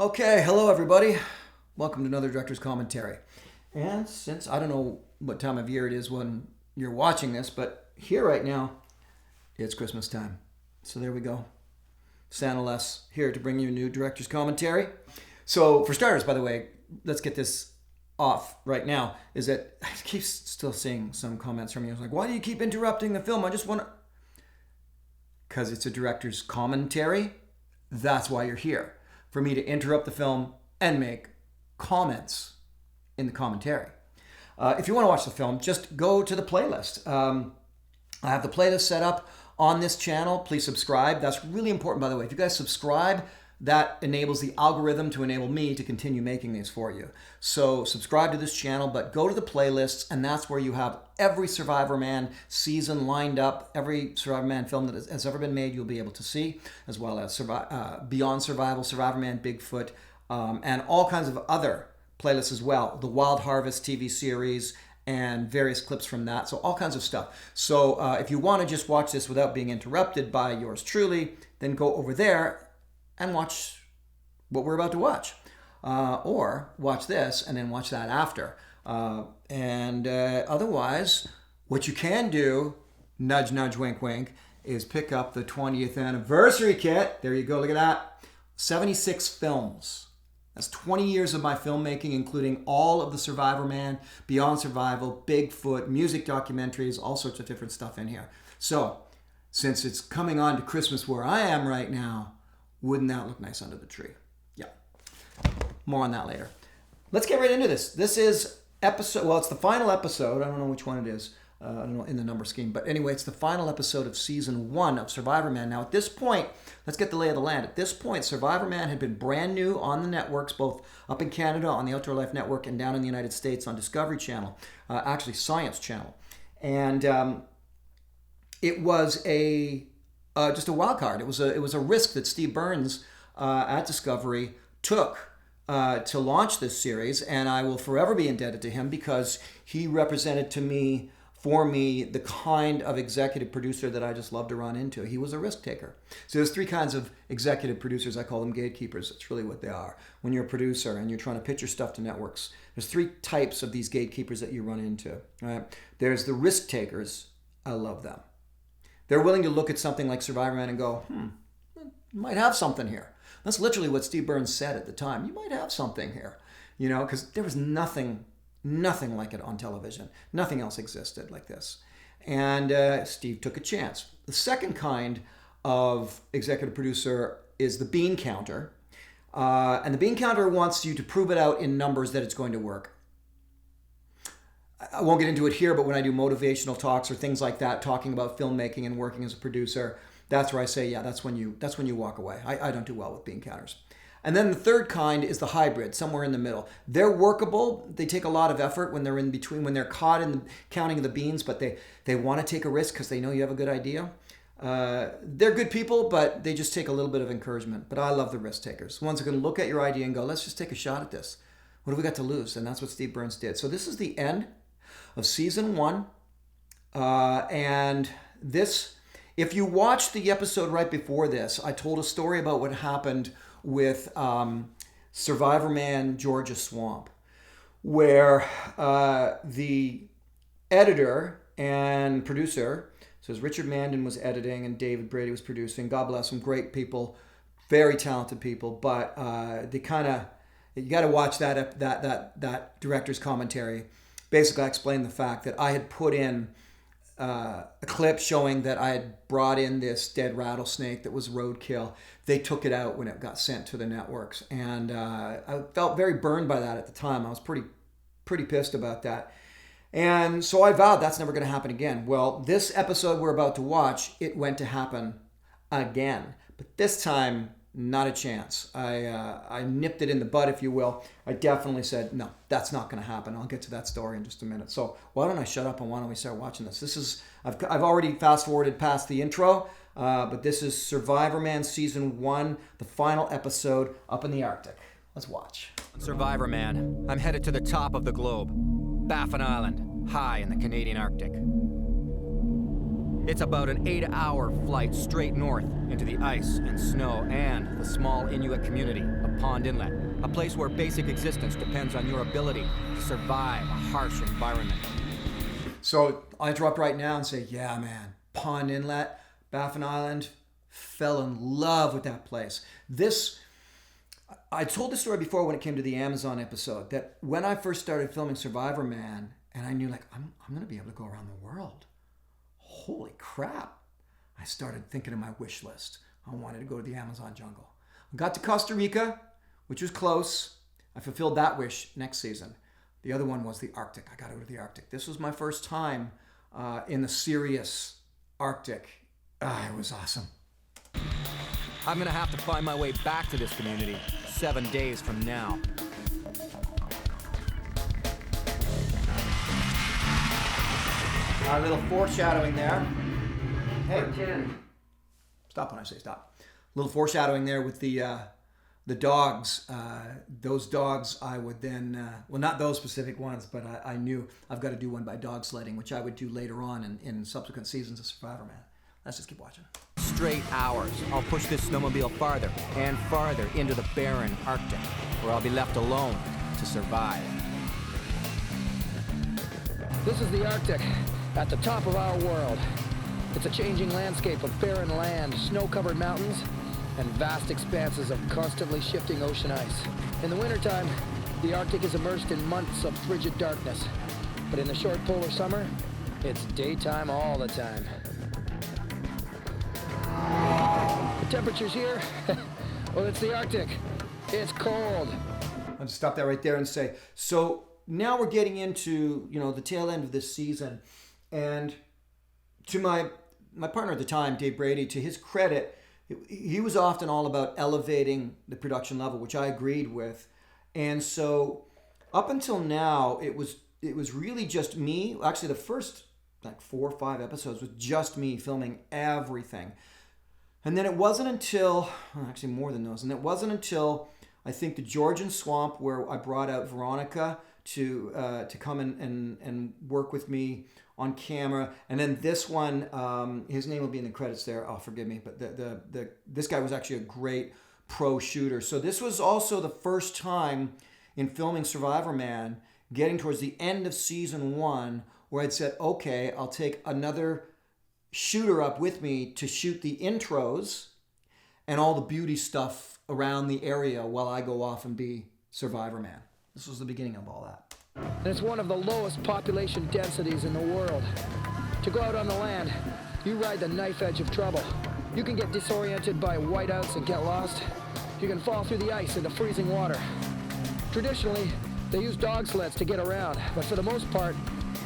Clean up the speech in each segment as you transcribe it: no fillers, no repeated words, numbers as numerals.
Okay, hello everybody. Welcome to another Director's Commentary. And since I don't know what time of year it is when you're watching this, but here right now, it's Christmas time. So there we go. Santa Les here to bring you a new Director's Commentary. So for starters, by the way, let's get this off right now, is that I keep still seeing some comments from you. It's like, why do you keep interrupting the film? I just want to... Because it's a Director's Commentary. That's why you're here. For me to interrupt the film and make comments in the commentary. If you want to watch the film, just go to the playlist. I have the playlist set up on this channel. Please subscribe. That's really important, by the way. If you guys subscribe, that enables the algorithm to enable me to continue making these for you. So subscribe to this channel, but go to the playlists, and that's where you have every Survivorman season lined up. Every Survivorman film that has ever been made, you'll be able to see, as well as Beyond Survival, Survivorman, Bigfoot, and all kinds of other playlists as well. The Wild Harvest TV series and various clips from that. So all kinds of stuff. So if you want to just watch this without being interrupted by yours truly, then go over there and watch what we're about to watch. Or watch this and then watch that after. Otherwise, what you can do, nudge, nudge, wink, wink, is pick up the 20th anniversary kit. There you go, look at that. 76 films. That's 20 years of my filmmaking, including all of the Survivorman, Beyond Survival, Bigfoot, music documentaries, all sorts of different stuff in here. So, since it's coming on to Christmas where I am right now, wouldn't that look nice under the tree? Yeah. More on that later. Let's get right into this. This is episode, well, it's the final episode. I don't know which one it is. I don't know in the number scheme. But anyway, it's the final episode of season 1 of Survivorman. Now, at this point, let's get the lay of the land. At this point, Survivorman had been brand new on the networks, both up in Canada on the Outdoor Life Network and down in the United States on Discovery Channel, actually Science Channel. And it was just a wild card. It was a risk that Steve Burns at Discovery took to launch this series, and I will forever be indebted to him because he represented for me the kind of executive producer that I just love to run into. He was a risk taker. So there's 3 kinds of executive producers. I call them gatekeepers. That's really what they are. When you're a producer and you're trying to pitch your stuff to networks, there's 3 types of these gatekeepers that you run into. Right? There's the risk takers. I love them. They're willing to look at something like Survivorman and go, might have something here. That's literally what Steve Burns said at the time. You might have something here, because there was nothing like it on television. Nothing else existed like this. And Steve took a chance. The second kind of executive producer is the bean counter. And the bean counter wants you to prove it out in numbers that it's going to work. I won't get into it here, but when I do motivational talks or things like that, talking about filmmaking and working as a producer, that's where I say, yeah, that's when you walk away. I don't do well with bean counters. And then the third kind is the hybrid, somewhere in the middle. They're workable. They take a lot of effort when they're in between, when they're caught in the counting of the beans, but they want to take a risk because they know you have a good idea. They're good people, but they just take a little bit of encouragement. But I love the risk takers. The ones who are going to look at your idea and go, let's just take a shot at this. What have we got to lose? And that's what Steve Burns did. So this is the end of season 1. And this, if you watched the episode right before this, I told a story about what happened with Survivorman Georgia Swamp, where the editor and producer, so Richard Mandan was editing and David Brady was producing. God bless them, great people, very talented people, but you got to watch that director's commentary. Basically, I explained the fact that I had put in a clip showing that I had brought in this dead rattlesnake that was roadkill. They took it out when it got sent to the networks, and I felt very burned by that at the time. I was pretty pissed about that, and so I vowed that's never going to happen again. Well, this episode we're about to watch, it went to happen again, but this time not a chance. I nipped it in the bud, if you will. I definitely said, no, that's not going to happen. I'll get to that story in just a minute. So why don't I shut up and why don't we start watching this? I've already fast forwarded past the intro, but this is Survivorman season 1, the final episode up in the Arctic. Let's watch. Survivorman, I'm headed to the top of the globe, Baffin Island, high in the Canadian Arctic. It's about an 8-hour flight straight north into the ice and snow and the small Inuit community of Pond Inlet, a place where basic existence depends on your ability to survive a harsh environment. So I'll interrupt right now and say, yeah, man, Pond Inlet, Baffin Island, fell in love with that place. I told this story before when it came to the Amazon episode, that when I first started filming Survivorman, and I knew like, I'm going to be able to go around the world. Holy crap. I started thinking of my wish list. I wanted to go to the Amazon jungle. I got to Costa Rica, which was close. I fulfilled that wish next season. The other one was the Arctic. I got to go to the Arctic. This was my first time in the serious Arctic. It was awesome. I'm gonna have to find my way back to this community 7 days from now. A little foreshadowing there. Hey, stop when I say stop. A little foreshadowing there with the dogs. Those dogs I would then, well, not those specific ones, but I knew I've got to do one by dog sledding, which I would do later on in subsequent seasons of Survivorman. Let's just keep watching. Straight hours, I'll push this snowmobile farther and farther into the barren Arctic, where I'll be left alone to survive. This is the Arctic, at the top of our world. It's a changing landscape of barren land, snow-covered mountains, and vast expanses of constantly shifting ocean ice. In the wintertime, the Arctic is immersed in months of frigid darkness. But in the short polar summer, it's daytime all the time. The temperatures here, well, it's the Arctic. It's cold. I'll just stop that right there and say, so now we're getting into, the tail end of this season. And to my partner at the time, Dave Brady, to his credit, he was often all about elevating the production level, which I agreed with. And so up until now, it was really just me. Actually, the first 4 or 5 episodes was just me filming everything. And then it wasn't until, actually more than those, and it wasn't until I think the Georgian Swamp, where I brought out Veronica to come and work with me on camera. And then this one, his name will be in the credits there. Oh, forgive me, but this guy was actually a great pro shooter. So this was also the first time in filming Survivorman, getting towards the end of season 1, where I'd said, okay, I'll take another shooter up with me to shoot the intros and all the beauty stuff around the area while I go off and be Survivorman. This was the beginning of all that. And it's one of the lowest population densities in the world. To go out on the land, you ride the knife edge of trouble. You can get disoriented by whiteouts and get lost. You can fall through the ice into freezing water. Traditionally, they use dog sleds to get around, but for the most part,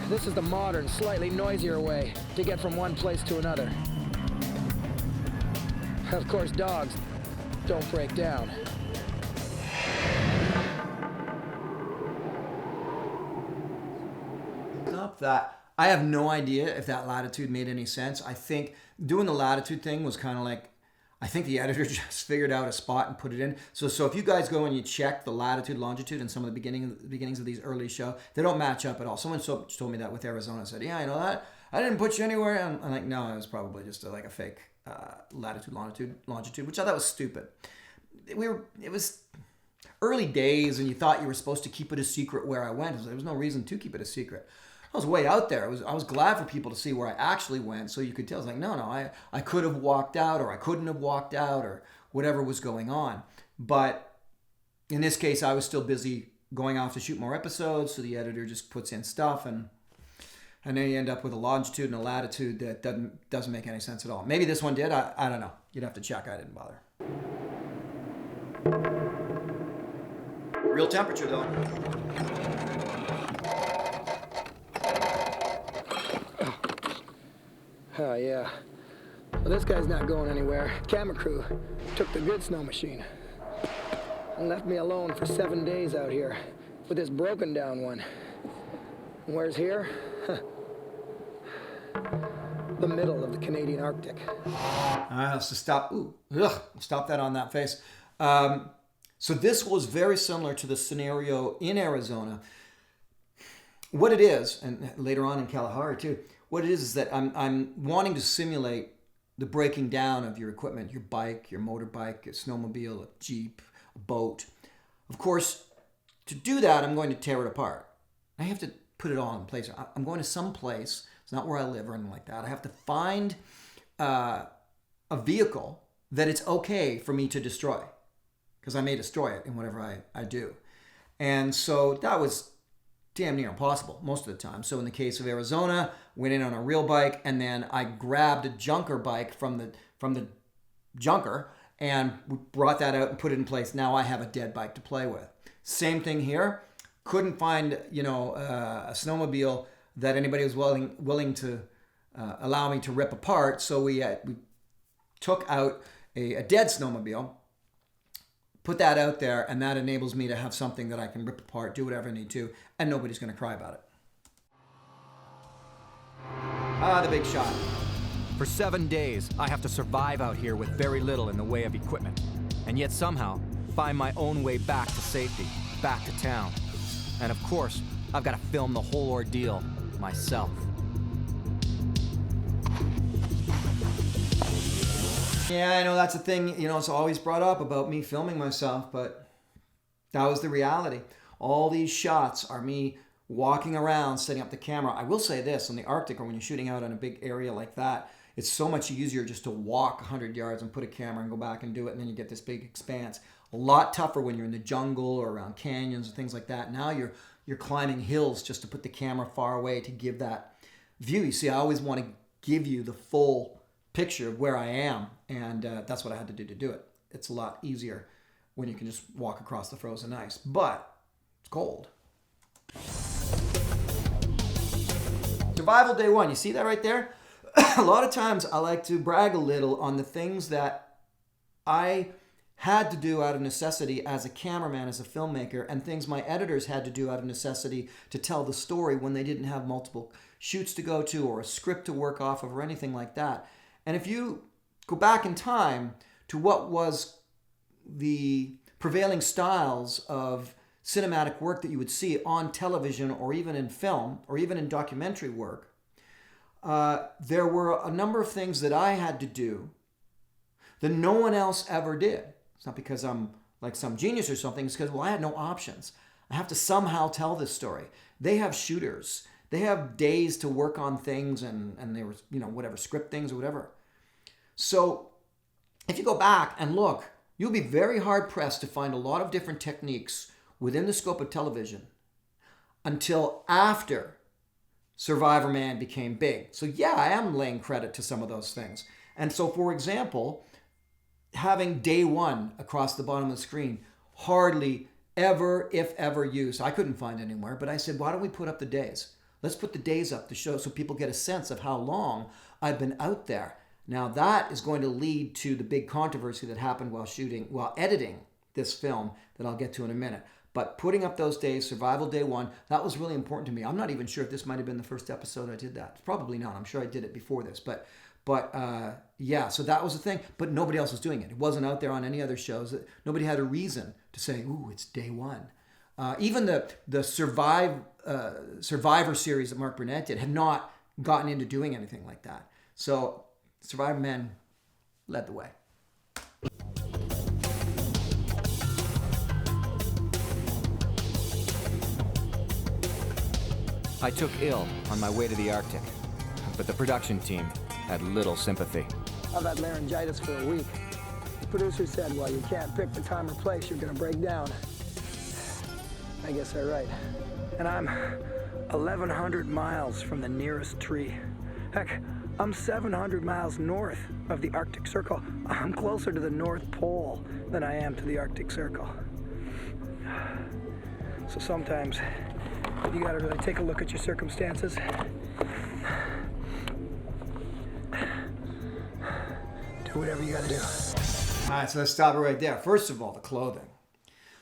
this is the modern, slightly noisier way to get from one place to another. Of course, dogs don't break down. Stop that. I have no idea if that latitude made any sense. I think doing the latitude thing was kind of like, I think the editor just figured out a spot and put it in. So if you guys go and you check the latitude, longitude in some of the beginnings of these early shows, they don't match up at all. Someone told me that with Arizona. Said, yeah, I know that. I didn't put you anywhere. I'm like, no, it was probably just a fake latitude, longitude, which I thought was stupid. It was early days, and you thought you were supposed to keep it a secret where I went. There was no reason to keep it a secret. I was way out there. I was glad for people to see where I actually went, so you could tell. I was like, no, I could have walked out, or I couldn't have walked out, or whatever was going on. But in this case, I was still busy going off to shoot more episodes, so the editor just puts in stuff, and then you end up with a longitude and a latitude that doesn't make any sense at all. Maybe this one did. I don't know. You'd have to check. I didn't bother. Real temperature, though. Oh, yeah. Well, this guy's not going anywhere. Camera crew took the good snow machine and left me alone for 7 days out here with this broken down one. And where's here? The middle of the Canadian Arctic. All right, let's just stop. Stop that on that face. So this was very similar to the scenario in Arizona. What it is, and later on in Kalahari too, what it is that I'm wanting to simulate the breaking down of your equipment, your bike, your motorbike, a snowmobile, a Jeep, boat. Of course, to do that, I'm going to tear it apart. I have to put it all in place. I'm going to some place. It's not where I live or anything like that. I have to find a vehicle that it's okay for me to destroy, because I may destroy it in whatever I do. And so that was damn near impossible most of the time. So in the case of Arizona, went in on a real bike, and then I grabbed a junker bike from the junker and brought that out and put it in place. Now I have a dead bike to play with. Same thing here. Couldn't find a snowmobile that anybody was willing to allow me to rip apart. So we took out a dead snowmobile, put that out there, and that enables me to have something that I can rip apart, do whatever I need to, and nobody's going to cry about it. The big shot. For 7 days, I have to survive out here with very little in the way of equipment, and yet somehow find my own way back to safety, back to town. And of course, I've got to film the whole ordeal myself. Yeah, I know that's a thing, it's always brought up about me filming myself, but that was the reality. All these shots are me walking around, setting up the camera. I will say this, in the Arctic, or when you're shooting out in a big area like that, it's so much easier just to walk 100 yards and put a camera and go back and do it, and then you get this big expanse. A lot tougher when you're in the jungle or around canyons and things like that. Now you're climbing hills just to put the camera far away to give that view. You see, I always want to give you the full picture of where I am, and that's what I had to do it. It's a lot easier when you can just walk across the frozen ice, but it's cold. Survival day one, you see that right there? A lot of times I like to brag a little on the things that I had to do out of necessity as a cameraman, as a filmmaker, and things my editors had to do out of necessity to tell the story when they didn't have multiple shoots to go to or a script to work off of or anything like that. And if you go back in time to what was the prevailing styles of cinematic work that you would see on television or even in film or even in documentary work, there were a number of things that I had to do that no one else ever did. It's not because I'm like some genius or something. It's because, I had no options. I have to somehow tell this story. They have shooters. They have days to work on things and they were, whatever, script things or whatever. So if you go back and look, you'll be very hard pressed to find a lot of different techniques within the scope of television until after Survivorman became big. So yeah, I am laying credit to some of those things. And so, for example, having day one across the bottom of the screen, hardly ever, if ever, used. I couldn't find anywhere, but I said, why don't we put up the days? Let's put the days up to show so people get a sense of how long I've been out there. Now that is going to lead to the big controversy that happened while editing this film that I'll get to in a minute. But putting up those days, survival day one, that was really important to me. I'm not even sure if this might have been the first episode I did that. Probably not. I'm sure I did it before this, but yeah, so that was the thing. But nobody else was doing it. It wasn't out there on any other shows. Nobody had a reason to say, ooh, it's day one. Even the Survivor series that Mark Burnett did had not gotten into doing anything like that. So Survivorman led the way. I took ill on my way to the Arctic, but the production team had little sympathy. I've had laryngitis for a week. The producer said, well, you can't pick the time or place, you're gonna break down. I guess they're right. And I'm 1,100 miles from the nearest tree. Heck, I'm 700 miles north of the Arctic Circle. I'm closer to the North Pole than I am to the Arctic Circle. So sometimes you gotta really take a look at your circumstances. Do whatever you gotta do. All right, so let's stop it right there. First of all, the clothing.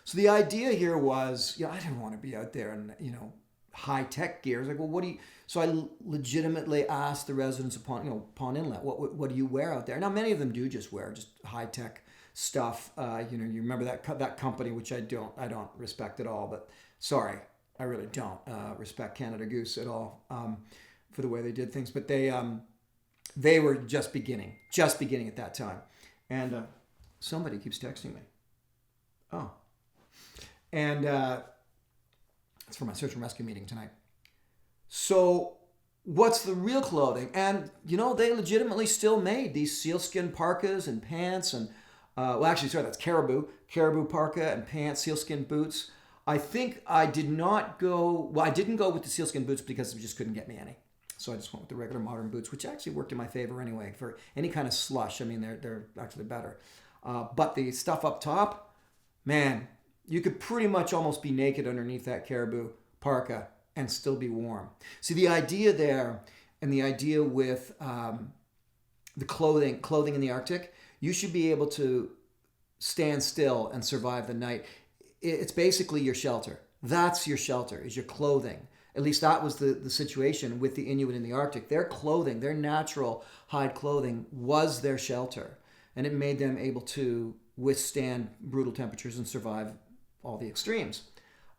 So the idea here was, I didn't want to be out there in, high-tech gear. I was like, well, what do you... So I legitimately asked the residents upon Inlet, what do you wear out there? Now, many of them do just wear just high-tech stuff. You remember that company, which I don't respect at all, but sorry, I really don't respect Canada Goose at all for the way they did things. But they were just beginning at that time. And somebody keeps texting me. Oh. And it's for my search and rescue meeting tonight. So what's the real clothing? And, you know, they legitimately still made these sealskin parkas and pants and, that's caribou parka and pants, sealskin boots. I think I didn't go with the sealskin boots because we just couldn't get me any. So I just went with the regular modern boots, which actually worked in my favor anyway. For any kind of slush, I mean, they're actually better. But the stuff up top, man, you could pretty much almost be naked underneath that caribou parka and still be warm. See, the idea there, and the idea with the clothing in the Arctic, you should be able to stand still and survive the night. It's basically your shelter. That's your shelter, is your clothing. At least that was the situation with the Inuit in the Arctic. Their clothing, their natural hide clothing, was their shelter. And it made them able to withstand brutal temperatures and survive all the extremes.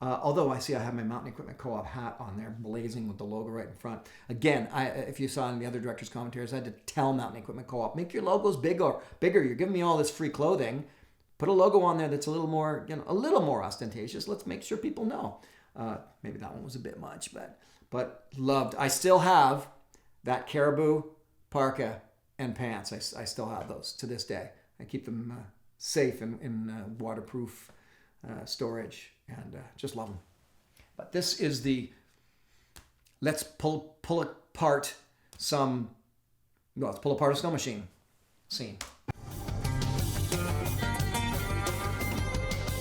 Although I have my Mountain Equipment Co-op hat on there, blazing with the logo right in front. Again, if you saw in the other director's commentaries, I had to tell Mountain Equipment Co-op, make your logos bigger. You're giving me all this free clothing. Put a logo on there that's a little more ostentatious. Let's make sure people know. Maybe that one was a bit much, but loved. I still have that caribou parka and pants. I still have those to this day. I keep them safe in waterproof storage, and just love them. But this is let's pull apart a snow machine scene.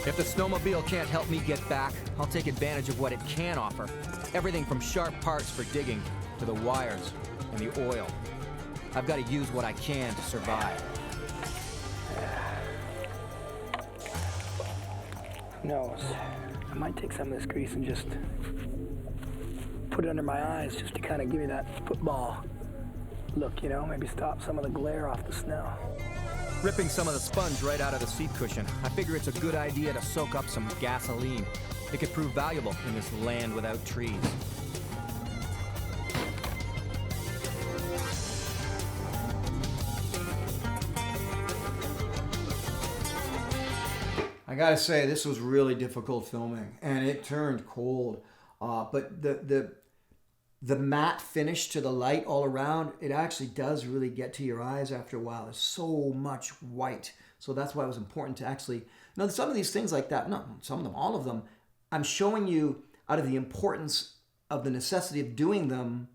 If the snowmobile can't help me get back, I'll take advantage of what it can offer. Everything from sharp parts for digging to the wires and the oil. I've got to use what I can to survive. Who knows? I might take some of this grease and just put it under my eyes just to kind of give me that football look, you know? Maybe stop some of the glare off the snow. Ripping some of the sponge right out of the seat cushion, I figure it's a good idea to soak up some gasoline. It could prove valuable in this land without trees. I gotta say, this was really difficult filming, and it turned cold. But the matte finish to the light all around, it actually does really get to your eyes after a while. There's so much white. So that's why it was important to actually, some of these things like that, not some of them, all of them, I'm showing you out of the importance of the necessity of doing them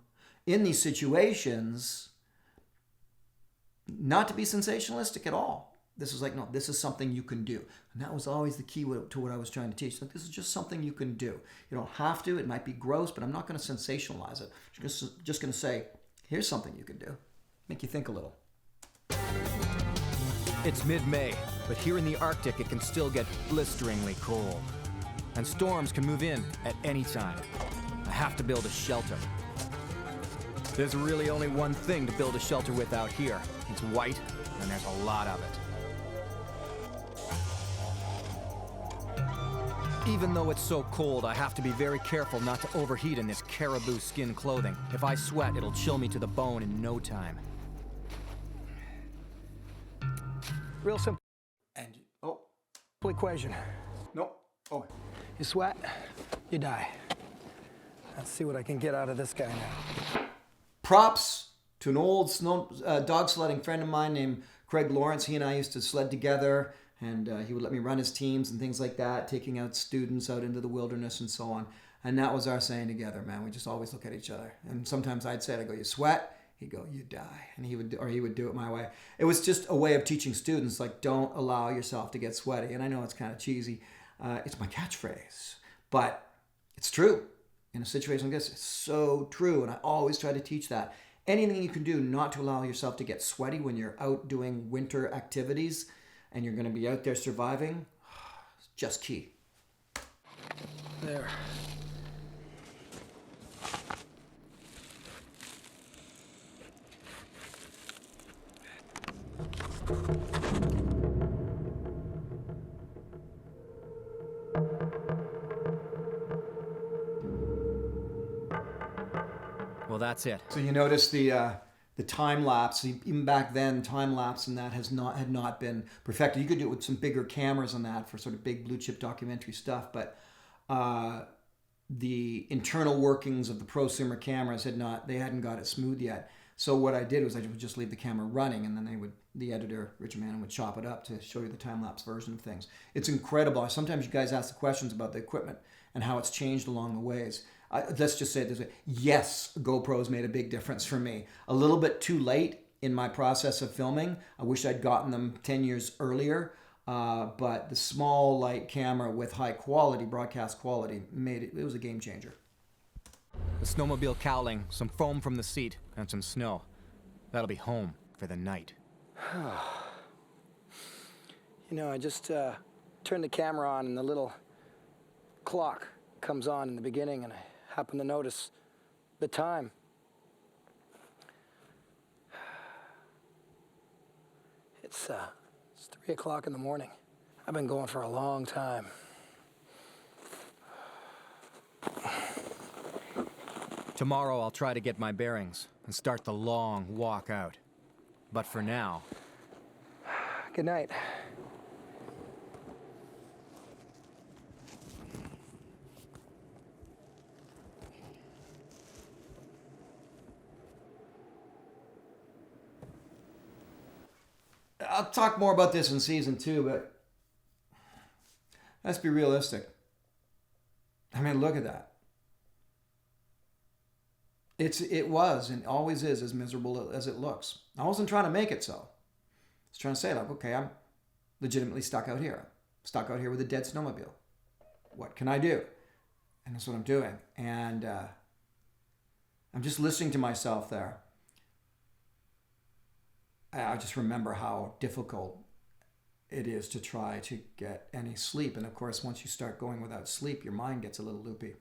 in these situations, not to be sensationalistic at all. This is no, this is something you can do. And that was always the key to what I was trying to teach. This is just something you can do. You don't have to. It might be gross, but I'm not going to sensationalize it. I'm just going to say, here's something you can do. Make you think a little. It's mid-May, but here in the Arctic it can still get blisteringly cold. And storms can move in at any time. I have to build a shelter. There's really only one thing to build a shelter with out here. It's white, and there's a lot of it. Even though it's so cold, I have to be very careful not to overheat in this caribou skin clothing. If I sweat, it'll chill me to the bone in no time. Real simple And, equation. nope. Oh, You sweat, you die. Let's see what I can get out of this guy now. props to an old dog sledding friend of mine named Craig Lawrence. He and I used to sled together, and he would let me run his teams and things like that, taking out students out into the wilderness and so on. And that was our saying together, man. We just always look at each other. And sometimes I'd say, you sweat? He'd go, you die. And he would do it my way. It was just a way of teaching students, don't allow yourself to get sweaty. And I know it's kind of cheesy. It's my catchphrase. But it's true. In a situation like this, it's so true. And I always try to teach that. Anything you can do not to allow yourself to get sweaty when you're out doing winter activities and you're going to be out there surviving, it's just key. There. Well, that's it. So you notice the the time lapse, even back then, time lapse and that had not been perfected. You could do it with some bigger cameras on that for sort of big blue chip documentary stuff, but the internal workings of the prosumer cameras hadn't got it smooth yet. So what I did was I would just leave the camera running, and then the editor, Richard Mann, would chop it up to show you the time-lapse version of things. It's incredible. Sometimes you guys ask the questions about the equipment and how it's changed along the ways. Let's just say it this way. Yes, GoPro's made a big difference for me. A little bit too late in my process of filming. I wish I'd gotten them 10 years earlier. But the small light camera with high quality, broadcast quality, it was a game changer. The snowmobile cowling, some foam from the seat, and some snow. That'll be home for the night. You know, I just turned the camera on and the little clock comes on in the beginning, and I happen to notice the time. It's 3 o'clock in the morning. I've been going for a long time. Tomorrow I'll try to get my bearings and start the long walk out. But for now... Good night. I'll talk more about this in season 2, but let's be realistic. I mean, look at that. It was and always is as miserable as it looks. I wasn't trying to make it so. I was trying to say, like, okay, I'm legitimately stuck out here. Stuck out here with a dead snowmobile. What can I do? And that's what I'm doing. And I'm just listening to myself there. I just remember how difficult it is to try to get any sleep. And of course, once you start going without sleep, your mind gets a little loopy.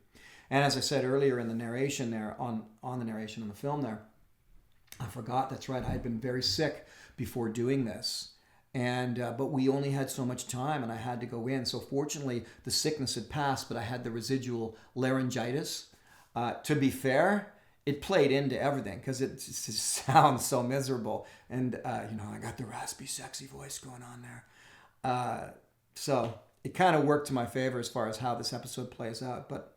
And as I said earlier in the narration there, on the narration in the film there, I forgot, that's right, I had been very sick before doing this. And but we only had so much time and I had to go in. So fortunately, the sickness had passed, but I had the residual laryngitis. To be fair, it played into everything because it just sounds so miserable. And, I got the raspy, sexy voice going on there. So it kind of worked to my favor as far as how this episode plays out. But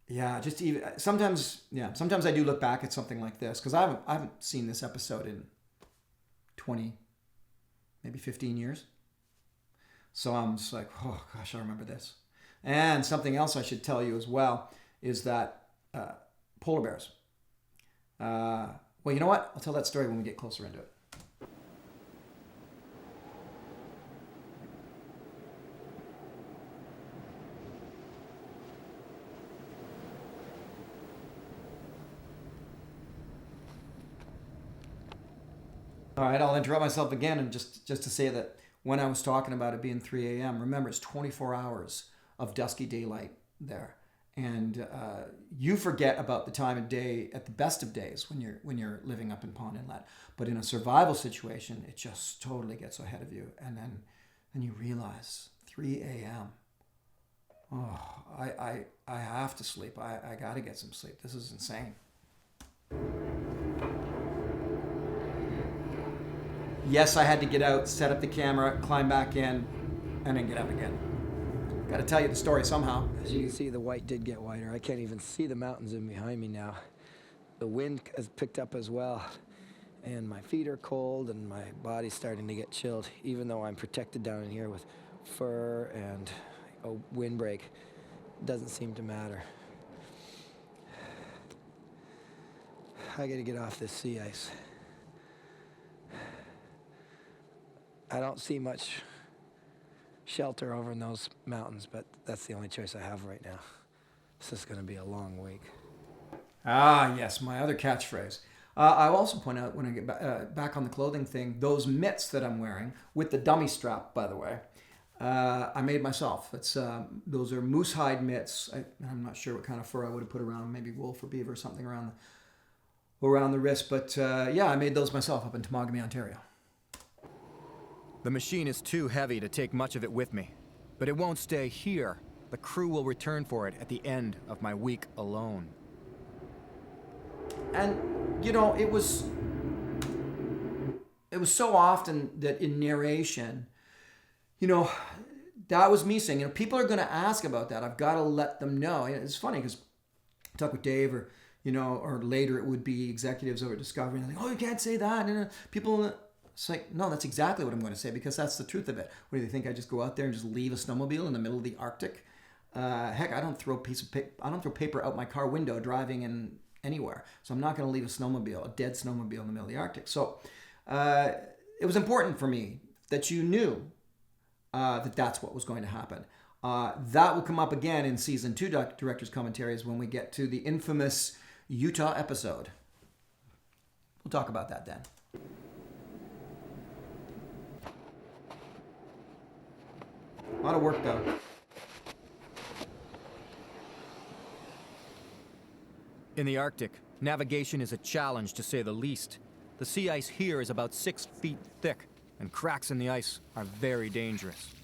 yeah, just even sometimes I do look back at something like this because I haven't seen this episode in 20, maybe 15 years. So I'm just like, oh gosh, I remember this. And something else I should tell you as well is that polar bears. Well, you know what? I'll tell that story when we get closer into it. All right, I'll interrupt myself again and just to say that when I was talking about it being 3 a.m., remember it's 24 hours of dusky daylight there. And you forget about the time of day at the best of days when you're living up in Pond Inlet. But in a survival situation, it just totally gets ahead of you. And then you realize 3 a.m. Oh, I have to sleep. I got to get some sleep. This is insane. Yes, I had to get out, set up the camera, climb back in, and then get out again. Got to tell you the story somehow. As you can see, the white did get whiter. I can't even see the mountains in behind me now. The wind has picked up as well. And my feet are cold and my body's starting to get chilled, even though I'm protected down in here with fur and a windbreak. It doesn't seem to matter. I gotta get off this sea ice. I don't see much shelter over in those mountains, but that's the only choice I have right now. This is going to be a long week. Ah, yes, my other catchphrase. I'll also point out when I get back on the clothing thing, those mitts that I'm wearing, with the dummy strap, by the way, I made myself. Those are moose hide mitts. I'm not sure what kind of fur I would have put around, maybe wolf or beaver or something around the wrist. But yeah, I made those myself up in Temagami, Ontario. The machine is too heavy to take much of it with me, but it won't stay here. The crew will return for it at the end of my week alone. And it was so often that in narration, that was me saying, people are going to ask about that. I've got to let them know. And it's funny because I talk with Dave or later it would be executives over at Discovery. And they're like, oh, you can't say that. And people, it's like, no, that's exactly what I'm going to say because that's the truth of it. What do they think? I just go out there and just leave a snowmobile in the middle of the Arctic? Heck, I don't throw paper out my car window driving in anywhere. So I'm not going to leave a dead snowmobile in the middle of the Arctic. So it was important for me that you knew that that's what was going to happen. That will come up again in season 2 director's commentaries when we get to the infamous Utah episode. We'll talk about that then. A lot of work though. In the Arctic, navigation is a challenge to say the least. The sea ice here is about 6 feet thick, and cracks in the ice are very dangerous.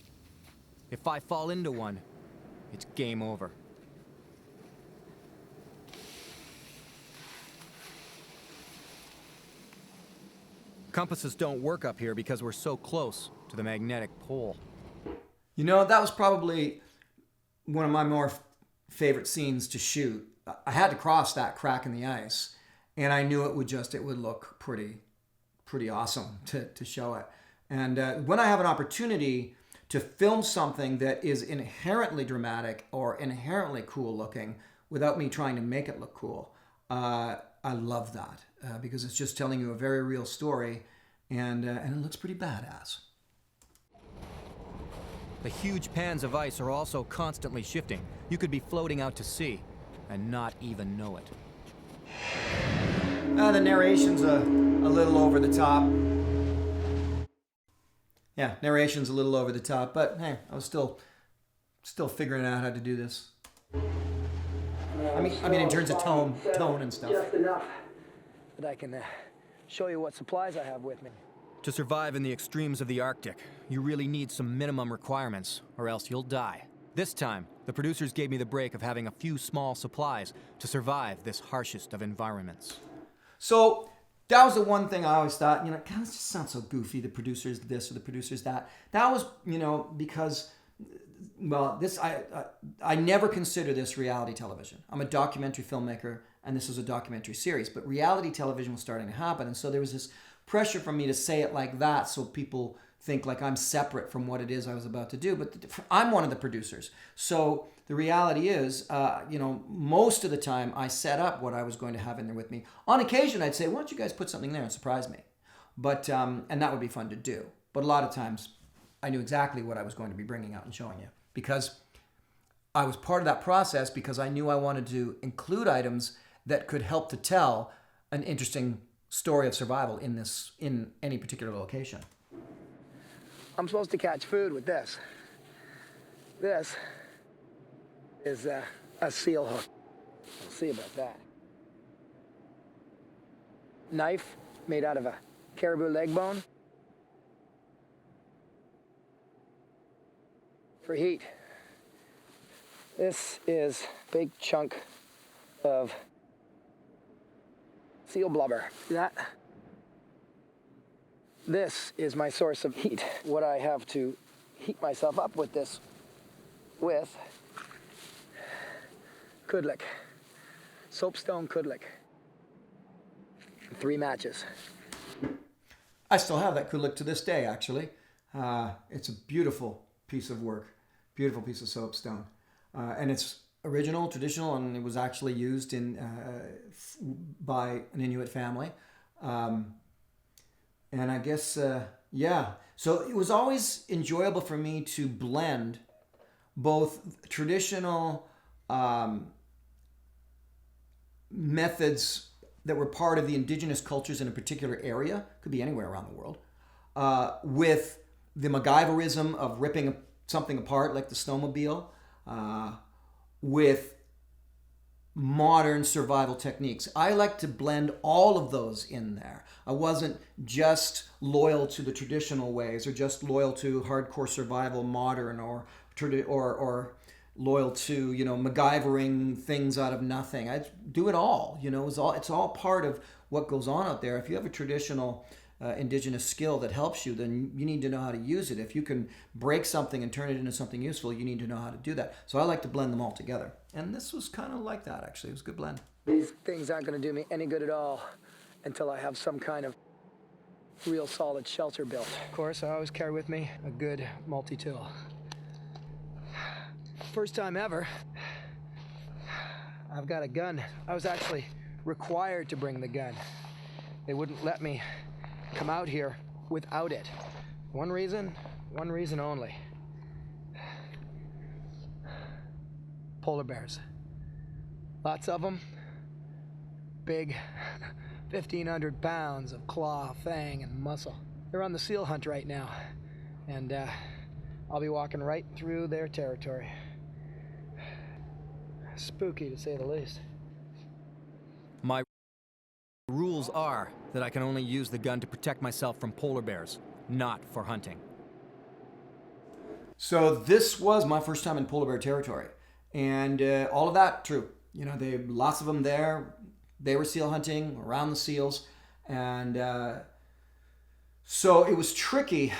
If I fall into one, it's game over. Compasses don't work up here because we're so close to the magnetic pole. That was probably one of my more favorite scenes to shoot. I had to cross that crack in the ice, and I knew it would look pretty awesome to show it. And when I have an opportunity to film something that is inherently dramatic or inherently cool looking without me trying to make it look cool, I love that because it's just telling you a very real story, and it looks pretty badass. The huge pans of ice are also constantly shifting. You could be floating out to sea and not even know it. The narration's a little over the top. Yeah, narration's a little over the top, but hey, I was still figuring out how to do this. I mean, in terms of tone and stuff. Just enough that I can show you what supplies I have with me. To survive in the extremes of the Arctic, you really need some minimum requirements, or else you'll die. This time, the producers gave me the break of having a few small supplies to survive this harshest of environments. So that was the one thing I always thought, God, this just sounds so goofy, the producers this or the producers that. That was, because, well, I never consider this reality television. I'm a documentary filmmaker, and this was a documentary series, but reality television was starting to happen, and so there was this pressure from me to say it like that so people think like I'm separate from what it is I was about to do. But I'm one of the producers. So the reality is, most of the time I set up what I was going to have in there with me. On occasion, I'd say, why don't you guys put something there and surprise me? But, and that would be fun to do. But a lot of times I knew exactly what I was going to be bringing out and showing you because I was part of that process because I knew I wanted to include items that could help to tell an interesting story of survival in any particular location. I'm supposed to catch food with this. This is a seal hook. We'll see about that. Knife made out of a caribou leg bone. For heat. This is a big chunk of seal blubber. See that? This is my source of heat. What I have to heat myself up with this with kudlik, soapstone kudlik, 3 matches. I still have that kudlik to this day, actually. It's a beautiful piece of work, beautiful piece of soapstone. And it's original, traditional, and it was actually used by an Inuit family. And I guess, So it was always enjoyable for me to blend both traditional methods that were part of the indigenous cultures in a particular area, could be anywhere around the world, with the MacGyverism of ripping something apart like the snowmobile, with modern survival techniques. I like to blend all of those in there. I wasn't just loyal to the traditional ways or just loyal to hardcore survival modern or loyal to, MacGyvering things out of nothing. I do it all. It's all part of what goes on out there. If you have a traditional indigenous skill that helps you, then you need to know how to use it. If you can break something and turn it into something useful, you need to know how to do that. So I like to blend them all together. And this was kind of like that, actually. It was a good blend. These things aren't going to do me any good at all until I have some kind of real solid shelter built. Of course, I always carry with me a good multi-tool. First time ever, I've got a gun. I was actually required to bring the gun. They wouldn't let me come out here without it. One reason only. Polar bears. Lots of them. Big, 1,500 pounds of claw, fang, and muscle. They're on the seal hunt right now, and I'll be walking right through their territory. Spooky, to say the least. My rules are that I can only use the gun to protect myself from polar bears, not for hunting. So this was my first time in polar bear territory, and all of that true. Lots of them there. They were seal hunting around the seals, and so it was tricky.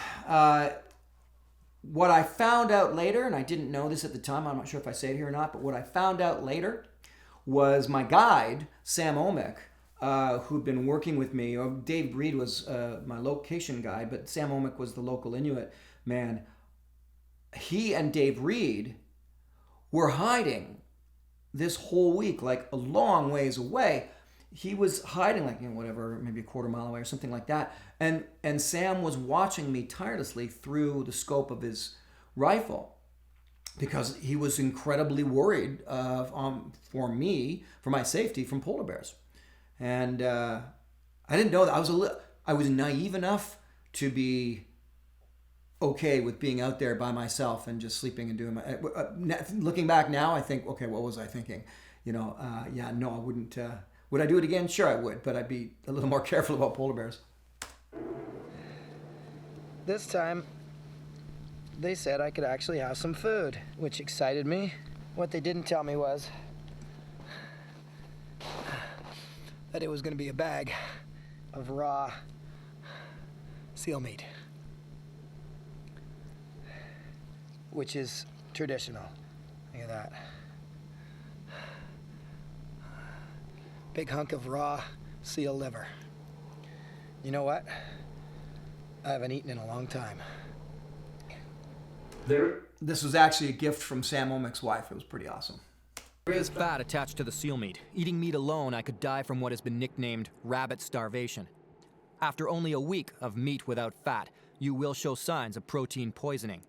What I found out later, and I didn't know this at the time, I'm not sure if I say it here or not, but what I found out later was my guide, Sam Omick, who'd been working with me. Dave Breed was my location guide, but Sam Omick was the local Inuit man. He and Dave Reed were hiding this whole week, like a long ways away. He was hiding maybe a quarter mile away or something like that. And Sam was watching me tirelessly through the scope of his rifle because he was incredibly worried for my safety from polar bears. And I didn't know that. I was naive enough to be okay with being out there by myself and just sleeping and doing looking back now, I think, okay, what was I thinking? No, I wouldn't. Would I do it again? Sure, I would, but I'd be a little more careful about polar bears. This time, they said I could actually have some food, which excited me. What they didn't tell me was that it was going to be a bag of raw seal meat, which is traditional. Look at that. Big hunk of raw seal liver. You know what? I haven't eaten in a long time. This was actually a gift from Sam Omick's wife. It was pretty awesome. There is fat attached to the seal meat. Eating meat alone, I could die from what has been nicknamed rabbit starvation. After only a week of meat without fat, you will show signs of protein poisoning.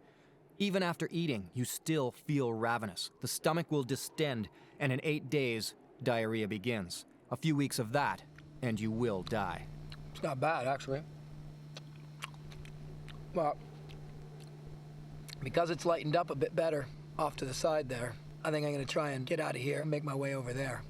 Even after eating, you still feel ravenous. The stomach will distend, and in 8 days, diarrhea begins. A few weeks of that, and you will die. It's not bad, actually. Well, because it's lightened up a bit better off to the side there, I think I'm going to try and get out of here and make my way over there.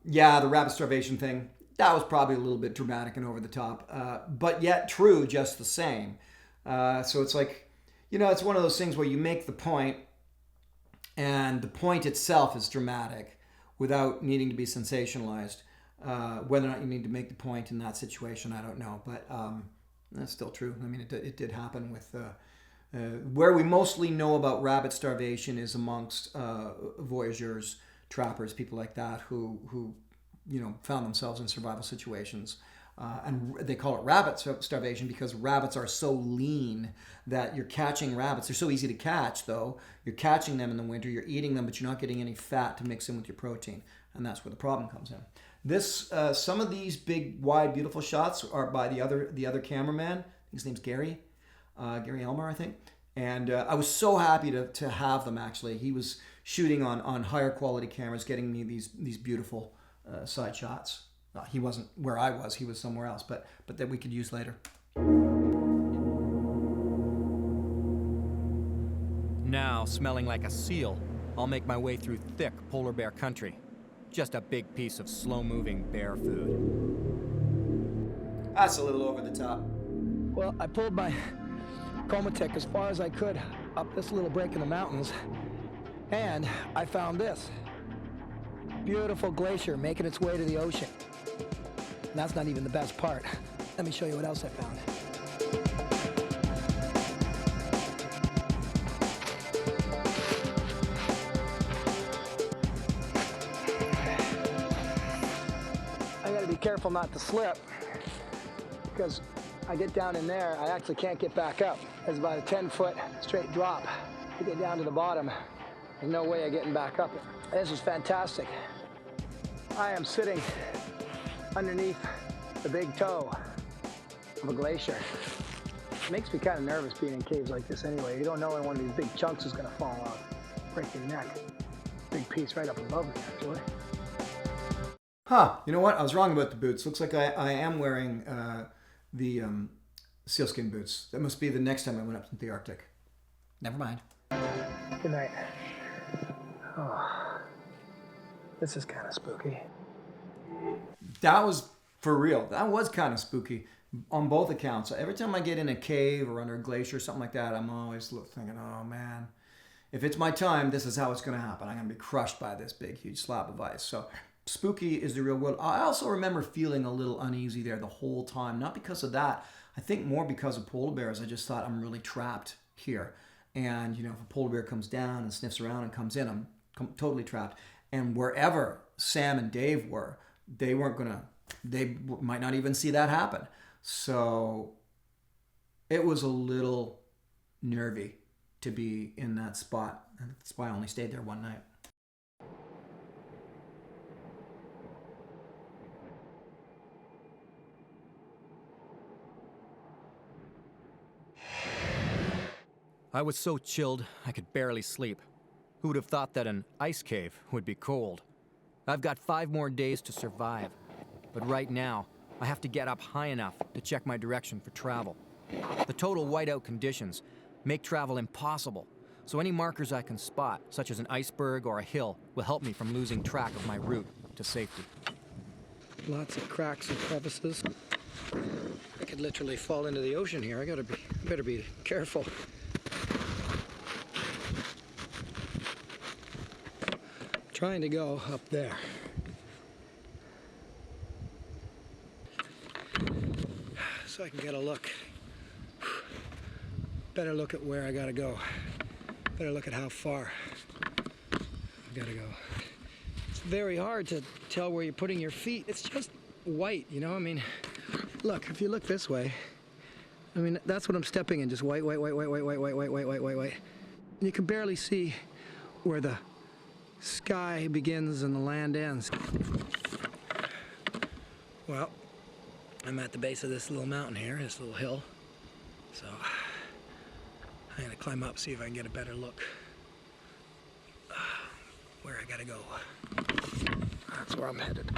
Yeah, the rabbit starvation thing, that was probably a little bit dramatic and over the top, but yet true just the same. So it's like, it's one of those things where you make the point, and the point itself is dramatic without needing to be sensationalized. Whether or not you need to make the point in that situation, I don't know, but that's still true. I mean, it did happen with... where we mostly know about rabbit starvation is amongst voyageurs, trappers, people like that who found themselves in survival situations. And they call it rabbit starvation because rabbits are so lean that you're catching rabbits. They're so easy to catch, though. You're catching them in the winter, you're eating them, but you're not getting any fat to mix in with your protein. And that's where the problem comes in. Some of these big, wide, beautiful shots are by the other cameraman. I think his name's Gary Elmer, I think. And I was so happy to have them, actually. He was shooting on higher quality cameras, getting me these beautiful side shots. He wasn't where I was, he was somewhere else, but that we could use later. Now, smelling like a seal, I'll make my way through thick polar bear country. Just a big piece of slow-moving bear food. That's a little over the top. Well, I pulled my Comatech as far as I could up this little break in the mountains, and I found this. Beautiful glacier making its way to the ocean. And that's not even the best part. Let me show you what else I found. I gotta be careful not to slip, because I get down in there, I actually can't get back up. There's about a 10-foot straight drop. To get down to the bottom, there's no way of getting back up. This is fantastic. I am sitting underneath the big toe of a glacier. It makes me kind of nervous being in caves like this anyway. You don't know when one of these big chunks is going to fall off, break your neck. Big piece right up above me, actually. Huh, you know what? I was wrong about the boots. Looks like I am wearing the sealskin boots. That must be the next time I went up to the Arctic. Never mind. Good night. Oh, this is kind of spooky. That was for real. That was kind of spooky on both accounts. Every time I get in a cave or under a glacier or something like that, I'm always thinking, oh man, if it's my time, this is how it's going to happen. I'm going to be crushed by this big, huge slab of ice. So spooky is the real world. I also remember feeling a little uneasy there the whole time. Not because of that. I think more because of polar bears. I just thought I'm really trapped here. And, you know, if a polar bear comes down and sniffs around and comes in, I'm totally trapped. And wherever Sam and Dave were, they might not even see that happen. So it was a little nervy to be in that spot. And that's why I only stayed there one night. I was so chilled, I could barely sleep. Who would have thought that an ice cave would be cold? I've got 5 more days to survive. But right now, I have to get up high enough to check my direction for travel. The total whiteout conditions make travel impossible, so any markers I can spot, such as an iceberg or a hill, will help me from losing track of my route to safety. Lots of cracks and crevices. I could literally fall into the ocean here. I better be careful. Trying to go up there. So I can get a look. Better look at where I gotta go. Better look at how far I gotta go. It's very hard to tell where you're putting your feet. It's just white, you know? I mean, look, if you look this way, I mean, that's what I'm stepping in, just white. And you can barely see where the sky begins and the land ends. Well, I'm at the base of this little mountain here, this little hill. So I'm gonna climb up, see if I can get a better look where I gotta go. That's where I'm headed.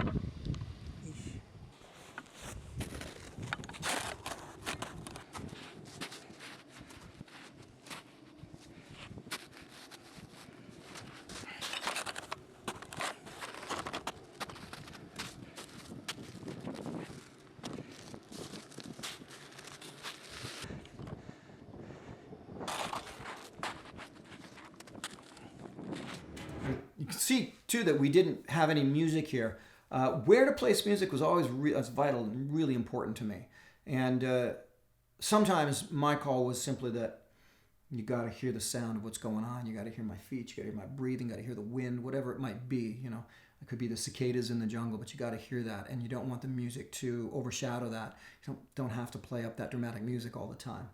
You can see, too, that we didn't have any music here. Where to place music was always vital and really important to me. And sometimes my call was simply that you got to hear the sound of what's going on. You got to hear my feet. You got to hear my breathing. Got to hear the wind, whatever it might be. You know, it could be the cicadas in the jungle, but you got to hear that. And you don't want the music to overshadow that. You don't have to play up that dramatic music all the time.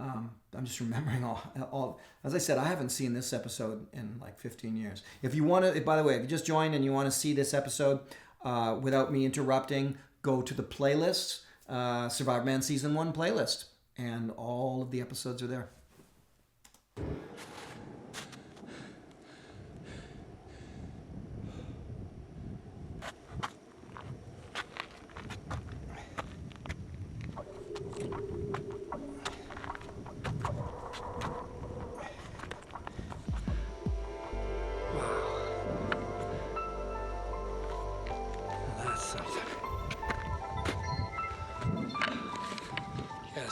I'm just remembering all. As I said, I haven't seen this episode in like 15 years. If you want to, by the way, if you just joined and you want to see this episode without me interrupting, go to the playlist, Survivorman Season 1 playlist, and all of the episodes are there.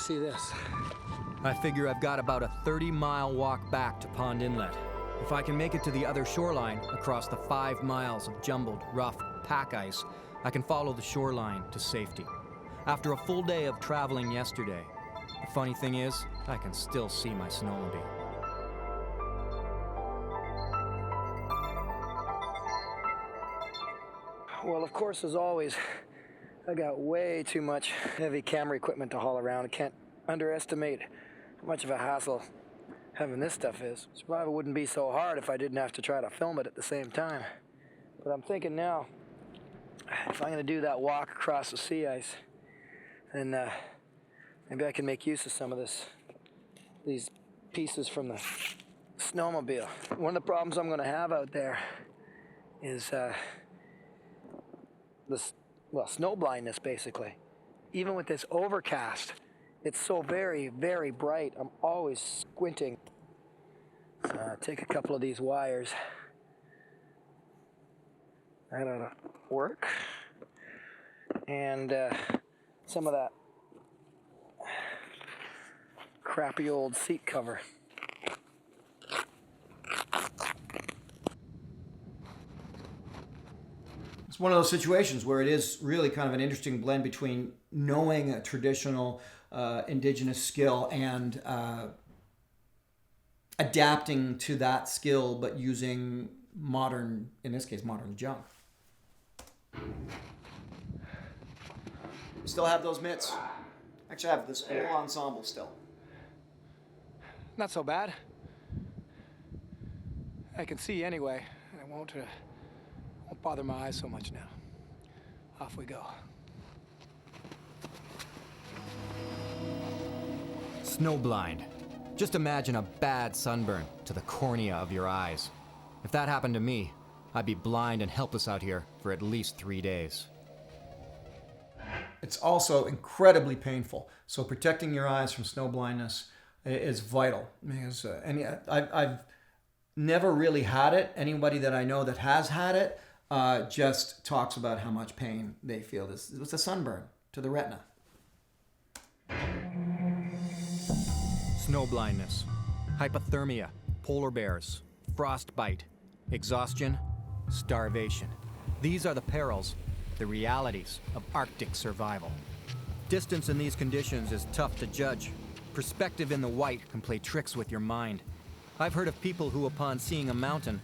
see this. I figure I've got about a 30-mile walk back to Pond Inlet. If I can make it to the other shoreline across the 5 miles of jumbled, rough pack ice, I can follow the shoreline to safety. After a full day of traveling yesterday, the funny thing is, I can still see my snowmobile. Well, of course, as always, I got way too much heavy camera equipment to haul around. I can't underestimate how much of a hassle having this stuff is. Survival wouldn't be so hard if I didn't have to try to film it at the same time. But I'm thinking now, if I'm going to do that walk across the sea ice, then maybe I can make use of some of these pieces from the snowmobile. One of the problems I'm going to have out there is snow blindness, basically. Even with this overcast, it's so very, very bright. I'm always squinting. Take a couple of these wires. That ought to work. And some of that crappy old seat cover. It's one of those situations where it is really kind of an interesting blend between knowing a traditional indigenous skill and adapting to that skill, but using modern, in this case, modern junk. Still have those mitts. Actually, I have this whole ensemble still. Not so bad. I can see anyway. I won't bother my eyes so much now. Off we go. Snowblind. Just imagine a bad sunburn to the cornea of your eyes. If that happened to me, I'd be blind and helpless out here for at least 3 days. It's also incredibly painful. So protecting your eyes from snow blindness is vital. Because, I've never really had it. Anybody that I know that has had it just talks about how much pain they feel. This was a sunburn to the retina. Snow blindness, hypothermia, polar bears, frostbite, exhaustion, starvation. These are the perils, the realities of Arctic survival. Distance in these conditions is tough to judge. Perspective in the white can play tricks with your mind. I've heard of people who, upon seeing a mountain,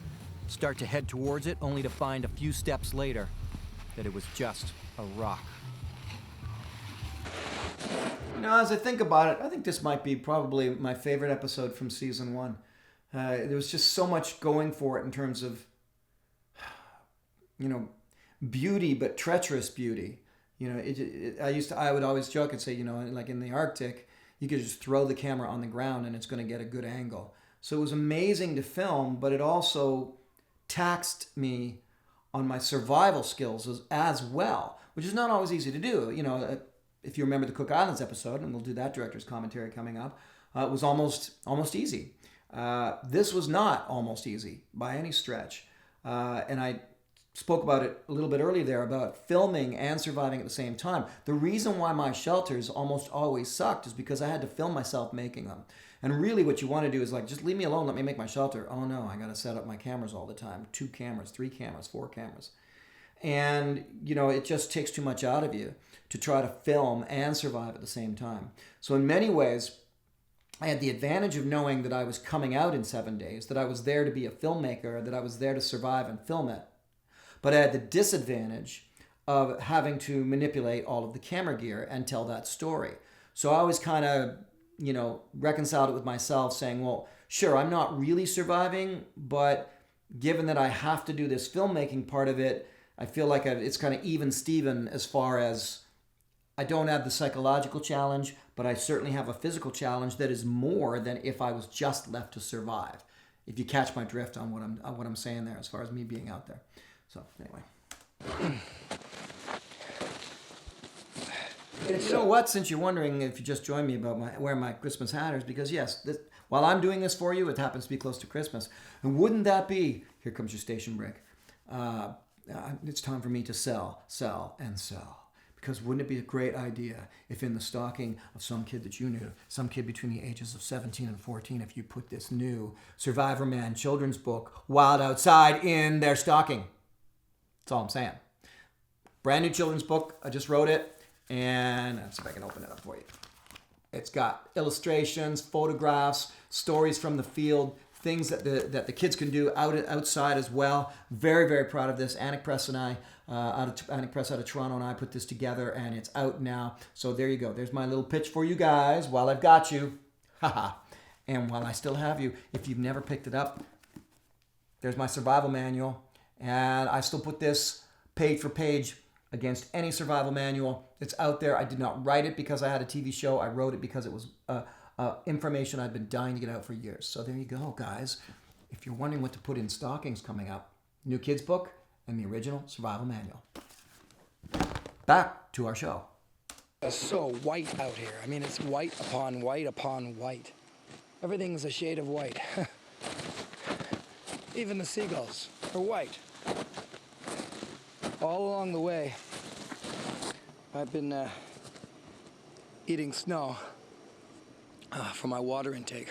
start to head towards it only to find a few steps later that it was just a rock. You know, as I think about it, I think this might be probably my favorite episode from season 1. There was just so much going for it in terms of, you know, beauty, but treacherous beauty. You know, I would always joke and say, you know, like in the Arctic, you could just throw the camera on the ground and it's going to get a good angle. So it was amazing to film, but it also taxed me on my survival skills as well, which is not always easy to do. You know, if you remember the Cook Islands episode, and we'll do that director's commentary coming up, it was almost easy. This was not almost easy by any stretch. And I spoke about it a little bit earlier there about filming and surviving at the same time. The reason why my shelters almost always sucked is because I had to film myself making them. And really what you want to do is like, just leave me alone, let me make my shelter. Oh no, I got to set up my cameras all the time. 2 cameras, 3 cameras, 4 cameras. And, you know, it just takes too much out of you to try to film and survive at the same time. So in many ways, I had the advantage of knowing that I was coming out in 7 days, that I was there to be a filmmaker, that I was there to survive and film it. But I had the disadvantage of having to manipulate all of the camera gear and tell that story. So I always kind of, you know, reconciled it with myself saying, well, sure, I'm not really surviving, but given that I have to do this filmmaking part of it, I feel like it's kind of even Steven as far as I don't have the psychological challenge, but I certainly have a physical challenge that is more than if I was just left to survive. If you catch my drift on what I'm saying there as far as me being out there. So anyway. You know what? Since you're wondering if you just joined me about where my Christmas hat is, because yes, while I'm doing this for you, it happens to be close to Christmas. And wouldn't that be, here comes your station break. It's time for me to sell, and sell. Because wouldn't it be a great idea if in the stocking of some kid that you knew, some kid between the ages of 17 and 14, if you put this new Survivorman children's book, Wild Outside, in their stocking? That's all I'm saying. Brand new children's book. I just wrote it. And let's see if I can open it up for you. It's got illustrations, photographs, stories from the field, things that the kids can do outside as well. Very, very proud of this. Anik Press and I, Anik Press out of Toronto, and I put this together, and it's out now. So there you go. There's my little pitch for you guys while I've got you. Haha. And while I still have you, if you've never picked it up, there's my survival manual. And I still put this page for page against any survival manual. It's out there. I did not write it because I had a TV show. I wrote it because it was information I've been dying to get out for years. So there you go, guys. If you're wondering what to put in stockings coming up, new kids book and the original survival manual. Back to our show. It's so white out here. I mean, it's white upon white upon white. Everything's a shade of white. Even the seagulls are white. All along the way, I've been eating snow for my water intake,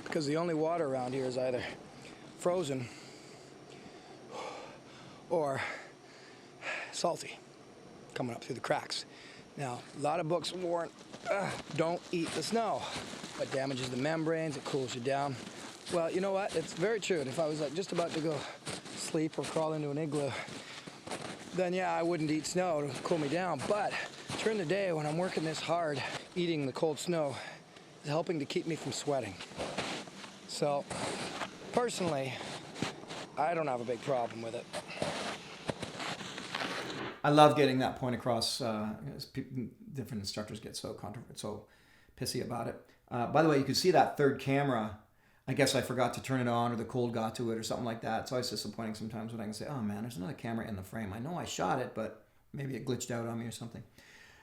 because the only water around here is either frozen or salty, coming up through the cracks. Now, a lot of books warn, don't eat the snow. It damages the membranes, it cools you down. Well, you know what? It's very true. And if I was just about to go sleep or crawl into an igloo, then yeah, I wouldn't eat snow to cool me down. But during the day, when I'm working this hard, eating the cold snow is helping to keep me from sweating. So, personally, I don't have a big problem with it. I love getting that point across. Different instructors get so pissy about it. By the way, you can see that third camera. I guess I forgot to turn it on, or the cold got to it, or something like that. So it's disappointing sometimes when I can say, oh man, there's another camera in the frame. I know I shot it, but maybe it glitched out on me or something.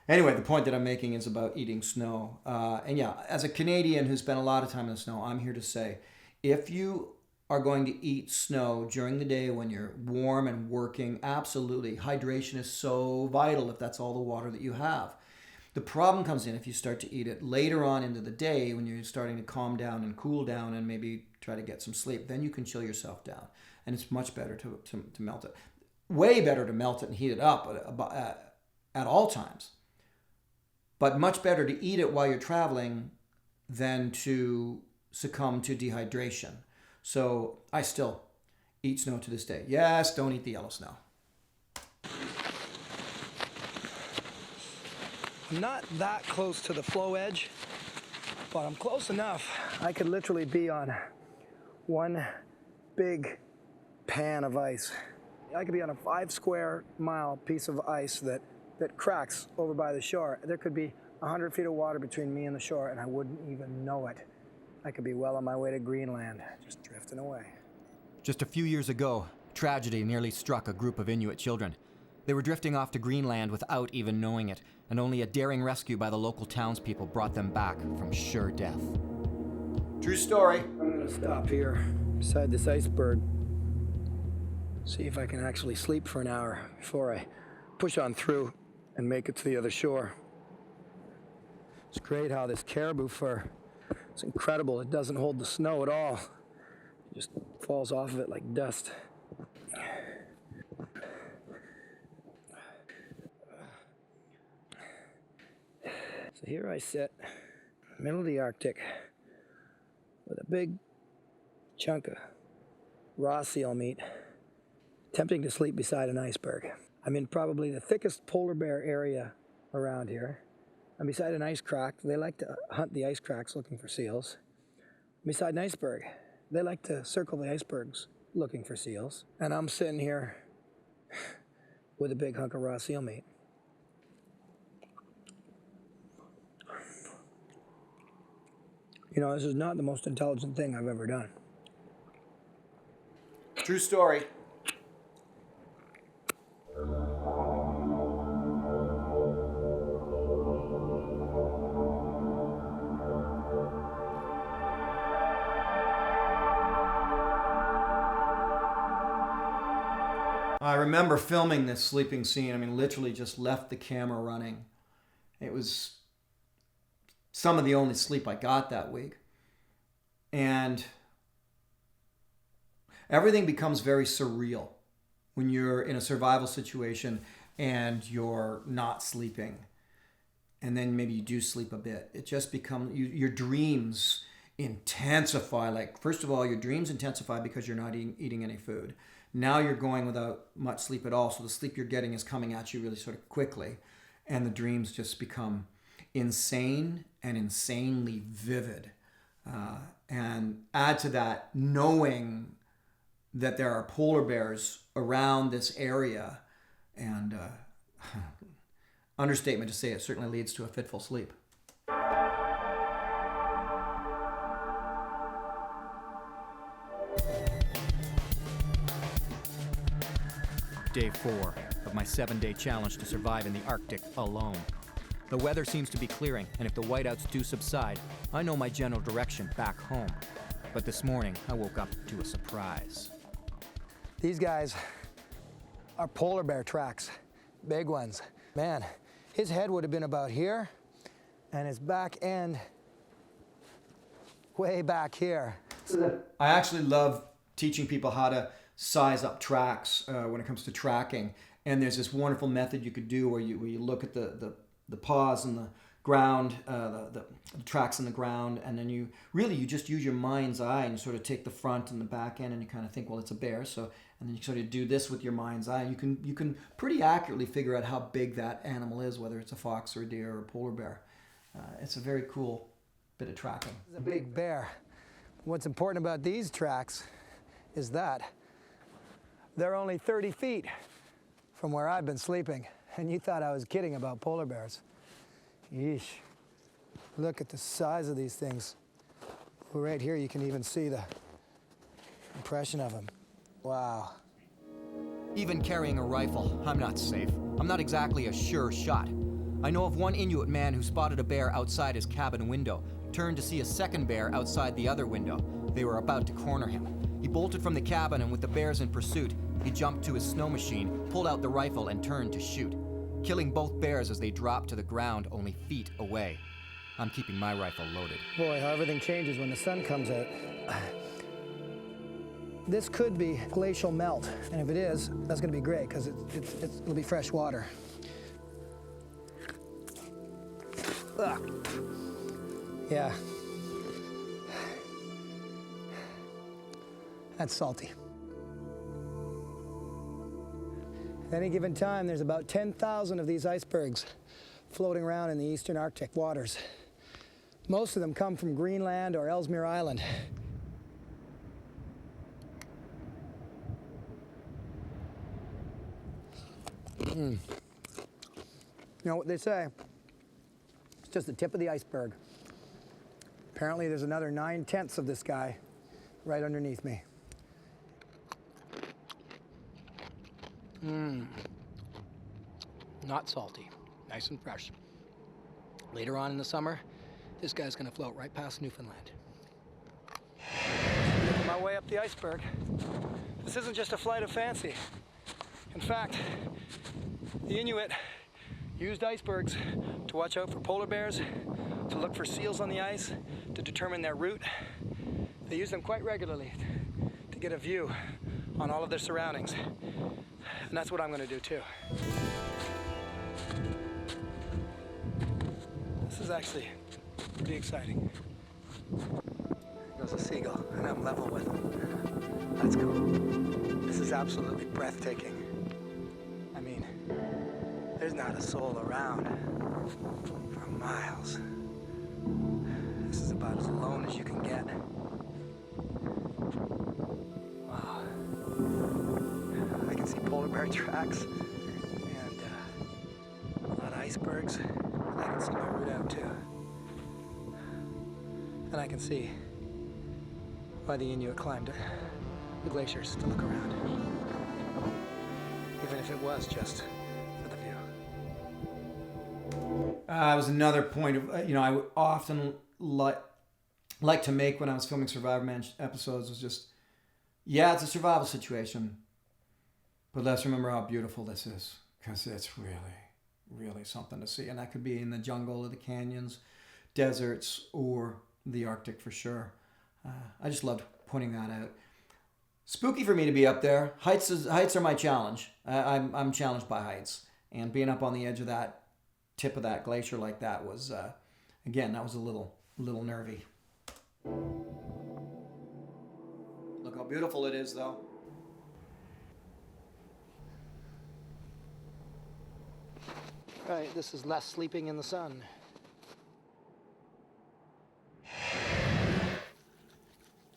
Anyway, the point that I'm making is about eating snow. And yeah, as a Canadian who spent a lot of time in the snow, I'm here to say, if you are going to eat snow during the day when you're warm and working, absolutely. Hydration is so vital if that's all the water that you have. The problem comes in if you start to eat it later on into the day when you're starting to calm down and cool down and maybe try to get some sleep. Then you can chill yourself down. And it's much better to melt it. Way better to melt it and heat it up at all times. But much better to eat it while you're traveling than to succumb to dehydration. So I still eat snow to this day. Yes, don't eat the yellow snow. I'm not that close to the flow edge, but I'm close enough. I could literally be on one big pan of ice. I could be on a 5 square mile piece of ice that cracks over by the shore. There could be 100 feet of water between me and the shore, and I wouldn't even know it. I could be well on my way to Greenland, just drifting away. Just a few years ago, tragedy nearly struck a group of Inuit children. They were drifting off to Greenland without even knowing it, and only a daring rescue by the local townspeople brought them back from sure death. True story. I'm gonna stop here beside this iceberg. See if I can actually sleep for an hour before I push on through and make it to the other shore. It's great how this caribou fur, it's incredible. It doesn't hold the snow at all. It just falls off of it like dust. So here I sit, in the middle of the Arctic, with a big chunk of raw seal meat, attempting to sleep beside an iceberg. I'm in probably the thickest polar bear area around here. I'm beside an ice crack. They like to hunt the ice cracks looking for seals. I'm beside an iceberg. They like to circle the icebergs looking for seals. And I'm sitting here with a big hunk of raw seal meat. You know, this is not the most intelligent thing I've ever done. True story. I remember filming this sleeping scene. I mean, literally just left the camera running. It was some of the only sleep I got that week. And everything becomes very surreal when you're in a survival situation and you're not sleeping. And then maybe you do sleep a bit. It just becomes, your dreams intensify. Like, first of all, your dreams intensify because you're not eating any food. Now you're going without much sleep at all. So the sleep you're getting is coming at you really sort of quickly. And the dreams just become insane and insanely vivid. And add to that, knowing that there are polar bears around this area, and understatement to say it certainly leads to a fitful sleep. Day 4 of my 7-day challenge to survive in the Arctic alone. The weather seems to be clearing, and if the whiteouts do subside, I know my general direction back home. But this morning, I woke up to a surprise. These guys are polar bear tracks, big ones. Man, his head would have been about here, and his back end way back here. I actually love teaching people how to size up tracks when it comes to tracking. And there's this wonderful method you could do where you look at the paws in the ground, the tracks in the ground, and then you just use your mind's eye and you sort of take the front and the back end and you kind of think, well, it's a bear. So, and then you sort of do this with your mind's eye. You can pretty accurately figure out how big that animal is, whether it's a fox or a deer or a polar bear. It's a very cool bit of tracking. It's a big bear. What's important about these tracks is that they're only 30 feet from where I've been sleeping. And you thought I was kidding about polar bears. Yeesh. Look at the size of these things. Well, right here you can even see the impression of them. Wow. Even carrying a rifle, I'm not safe. I'm not exactly a sure shot. I know of one Inuit man who spotted a bear outside his cabin window, turned to see a second bear outside the other window. They were about to corner him. He bolted from the cabin, and with the bears in pursuit, he jumped to his snow machine, pulled out the rifle, and turned to shoot, killing both bears as they dropped to the ground only feet away. I'm keeping my rifle loaded. Boy, how everything changes when the sun comes out. This could be glacial melt, and if it is, that's going to be great because it'll be fresh water. Ugh. Yeah. That's salty. At any given time, there's about 10,000 of these icebergs floating around in the eastern Arctic waters. Most of them come from Greenland or Ellesmere Island. You know what they say? It's just the tip of the iceberg. Apparently there's another 9/10 of this guy right underneath me. Not salty, nice and fresh. Later on in the summer, this guy's gonna float right past Newfoundland. Making my way up the iceberg. This isn't just a flight of fancy. In fact, the Inuit used icebergs to watch out for polar bears, to look for seals on the ice, to determine their route. They use them quite regularly to get a view on all of their surroundings. And that's what I'm going to do too. This is actually pretty exciting. There's a seagull, and I'm level with him. That's cool. This is absolutely breathtaking. I mean, there's not a soul around for miles. This is about as alone as you can get. Wow. I can see polar bear tracks and a lot of icebergs. And I can see my route out too. And I can see why the Inuit climbed the glaciers to look around. Even if it was just for the view. It was another point of, I would often like to make when I was filming Survivorman episodes was just, yeah, it's a survival situation, But let's remember how beautiful this is, because it's really, really something to see. And that could be in the jungle or the canyons, deserts, or the Arctic for sure. I just loved pointing that out. Spooky for me to be up there. Heights are my challenge. I'm challenged by heights. And being up on the edge of that tip of that glacier like that was, again, that was a little nervy. Look how beautiful it is, though. Right, this is less sleeping in the sun.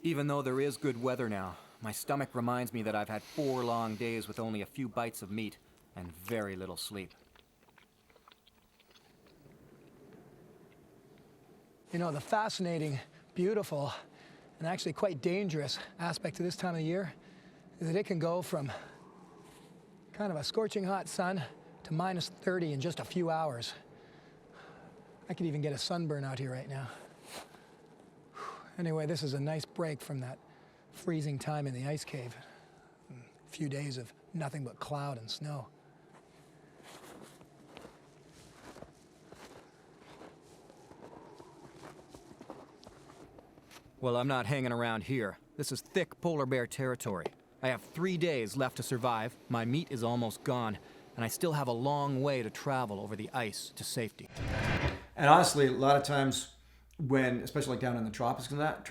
Even though there is good weather now, my stomach reminds me that I've had 4 long days with only a few bites of meat and very little sleep. You know, the fascinating, beautiful, and actually quite dangerous aspect of this time of year is that it can go from kind of a scorching hot sun to minus 30 in just a few hours. I could even get a sunburn out here right now. Anyway, this is a nice break from that freezing time in the ice cave. A few days of nothing but cloud and snow. Well, I'm not hanging around here. This is thick polar bear territory. I have 3 days left to survive, my meat is almost gone, and I still have a long way to travel over the ice to safety. And honestly, a lot of times when, especially like down in the tropics and that,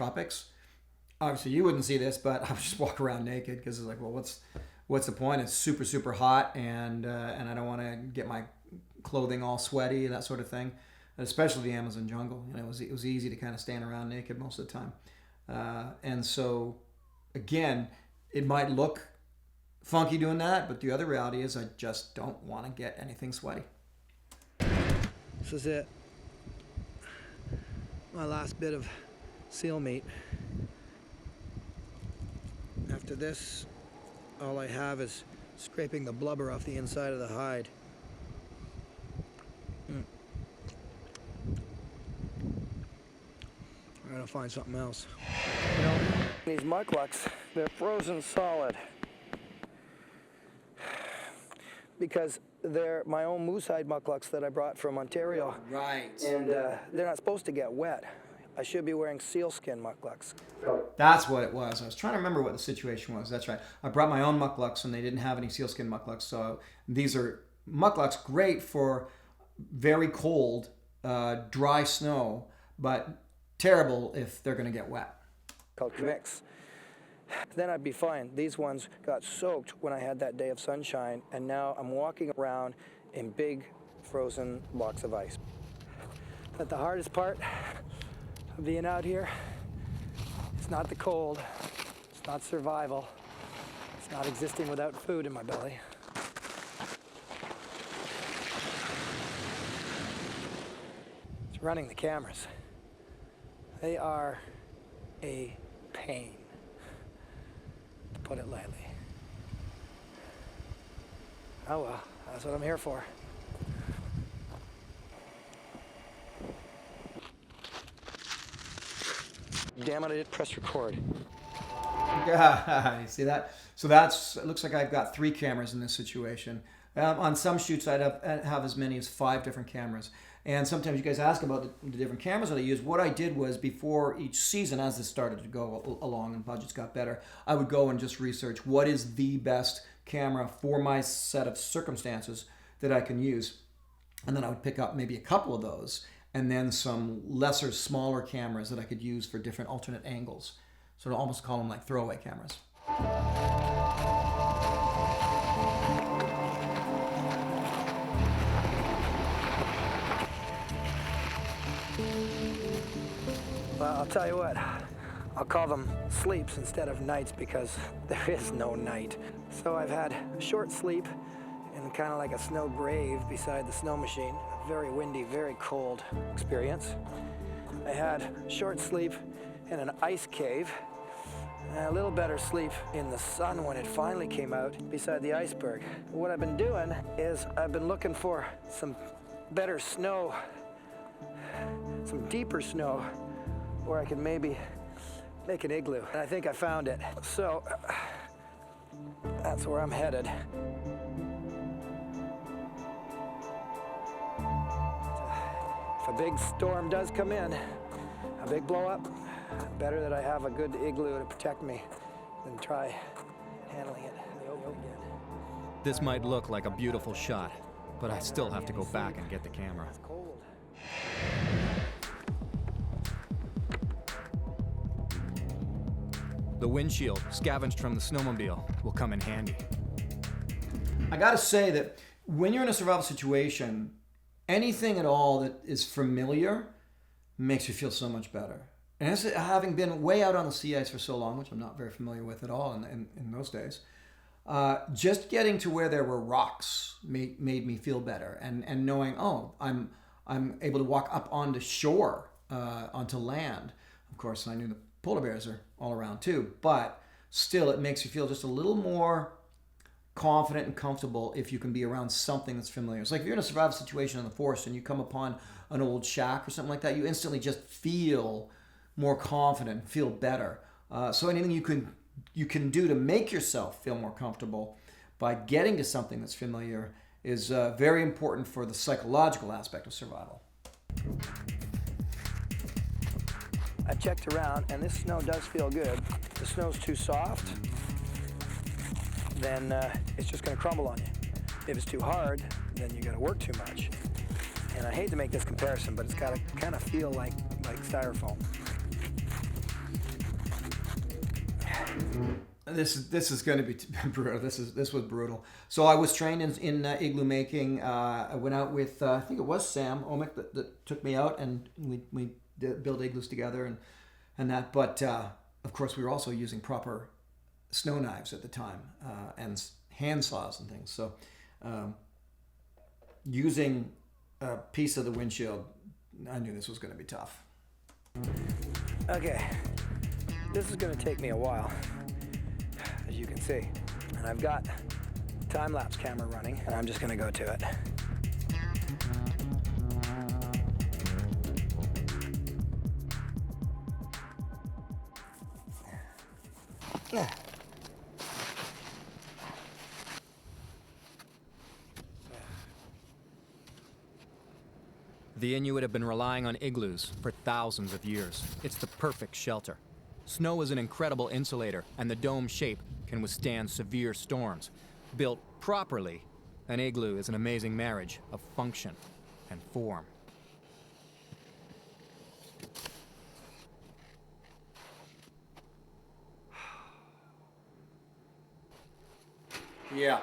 obviously you wouldn't see this, but I would just walk around naked because it's like, well, what's the point? It's super, super hot, and I don't want to get my clothing all sweaty, that sort of thing. Especially the Amazon jungle. You know, it was easy to kind of stand around naked most of the time. And so, again, it might look funky doing that, but the other reality is I just don't want to get anything sweaty. This is it. My last bit of seal meat. After this, all I have is scraping the blubber off the inside of the hide. I gotta find something else. You know, these mucklucks, they're frozen solid. Because they're my own moose hide mucklucks that I brought from Ontario. Right. And they're not supposed to get wet. I should be wearing sealskin mucklucks. That's what it was. I was trying to remember what the situation was. That's right. I brought my own mucklucks, and they didn't have any sealskin mucklucks. So these are mucklucks, great for very cold, dry snow, but terrible if they're going to get wet. Called mix. Then I'd be fine. These ones got soaked when I had that day of sunshine, and now I'm walking around in big frozen blocks of ice. But the hardest part of being out here, it's not the cold, it's not survival, it's not existing without food in my belly. It's running the cameras. They are a pain, to put it lightly. Oh well, that's what I'm here for. Damn it, I didn't press record. You see that? So it looks like I've got 3 cameras in this situation. On some shoots, I'd have as many as 5 different cameras. And sometimes you guys ask about the different cameras that I use. What I did was before each season, as this started to go along and budgets got better, I would go and just research what is the best camera for my set of circumstances that I can use. And then I would pick up maybe a couple of those and then some lesser, smaller cameras that I could use for different alternate angles. So to almost call them like throwaway cameras. Well, I'll tell you what, I'll call them sleeps instead of nights because there is no night. So I've had a short sleep in kind of like a snow grave beside the snow machine. A very windy, very cold experience. I had short sleep in an ice cave, and a little better sleep in the sun when it finally came out beside the iceberg. What I've been doing is I've been looking for some better snow, some deeper snow, where I could maybe make an igloo. And I think I found it. So That's where I'm headed. If a big storm does come in, a big blow up, better that I have a good igloo to protect me than try handling it in the open again. This might look like a beautiful shot, but I still have to go back and get the camera. It's cold. The windshield, scavenged from the snowmobile, will come in handy. I gotta say that when you're in a survival situation, anything at all that is familiar makes you feel so much better. And as having been way out on the sea ice for so long, which I'm not very familiar with at all in those days, just getting to where there were rocks made me feel better. And knowing, oh, I'm able to walk up onto shore, onto land. Of course, I knew the polar bears are all around too, but still it makes you feel just a little more confident and comfortable if you can be around something that's familiar. It's like if you're in a survival situation in the forest and you come upon an old shack or something like that, you instantly just feel more confident, feel better. So anything you can do to make yourself feel more comfortable by getting to something that's familiar is very important for the psychological aspect of survival. I checked around, and this snow does feel good. If the snow's too soft, then it's just gonna crumble on you. If it's too hard, then you gotta work too much. And I hate to make this comparison, but it's gotta kind of feel like styrofoam. This is going to be brutal. This was brutal. So I was trained in igloo making. I went out with I think it was Sam Omick that took me out, and we built igloos together and that. But of course, we were also using proper snow knives at the time and hand saws and things. So using a piece of the windshield, I knew this was going to be tough. Okay, this is going to take me a while, as you can see. And I've got time-lapse camera running, and I'm just going to go to it. The Inuit have been relying on igloos for thousands of years. It's the perfect shelter. Snow is an incredible insulator, and the dome shape can withstand severe storms. Built properly, an igloo is an amazing marriage of function and form. Yeah.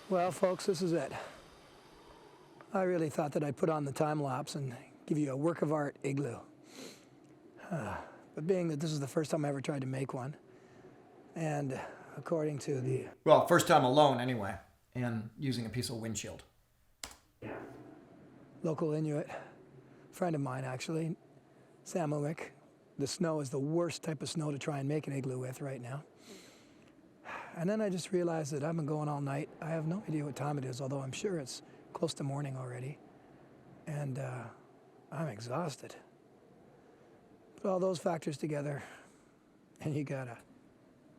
Well, folks, this is it. I really thought that I'd put on the time lapse and give you a work of art igloo. But being that this is the first time I ever tried to make one, and according to the... Well, first time alone anyway, and using a piece of windshield. Local Inuit, friend of mine actually, Sam Umick, the snow is the worst type of snow to try and make an igloo with right now. And then I just realized that I've been going all night. I have no idea what time it is, although I'm sure it's close to morning already. And I'm exhausted. Put all those factors together, and you got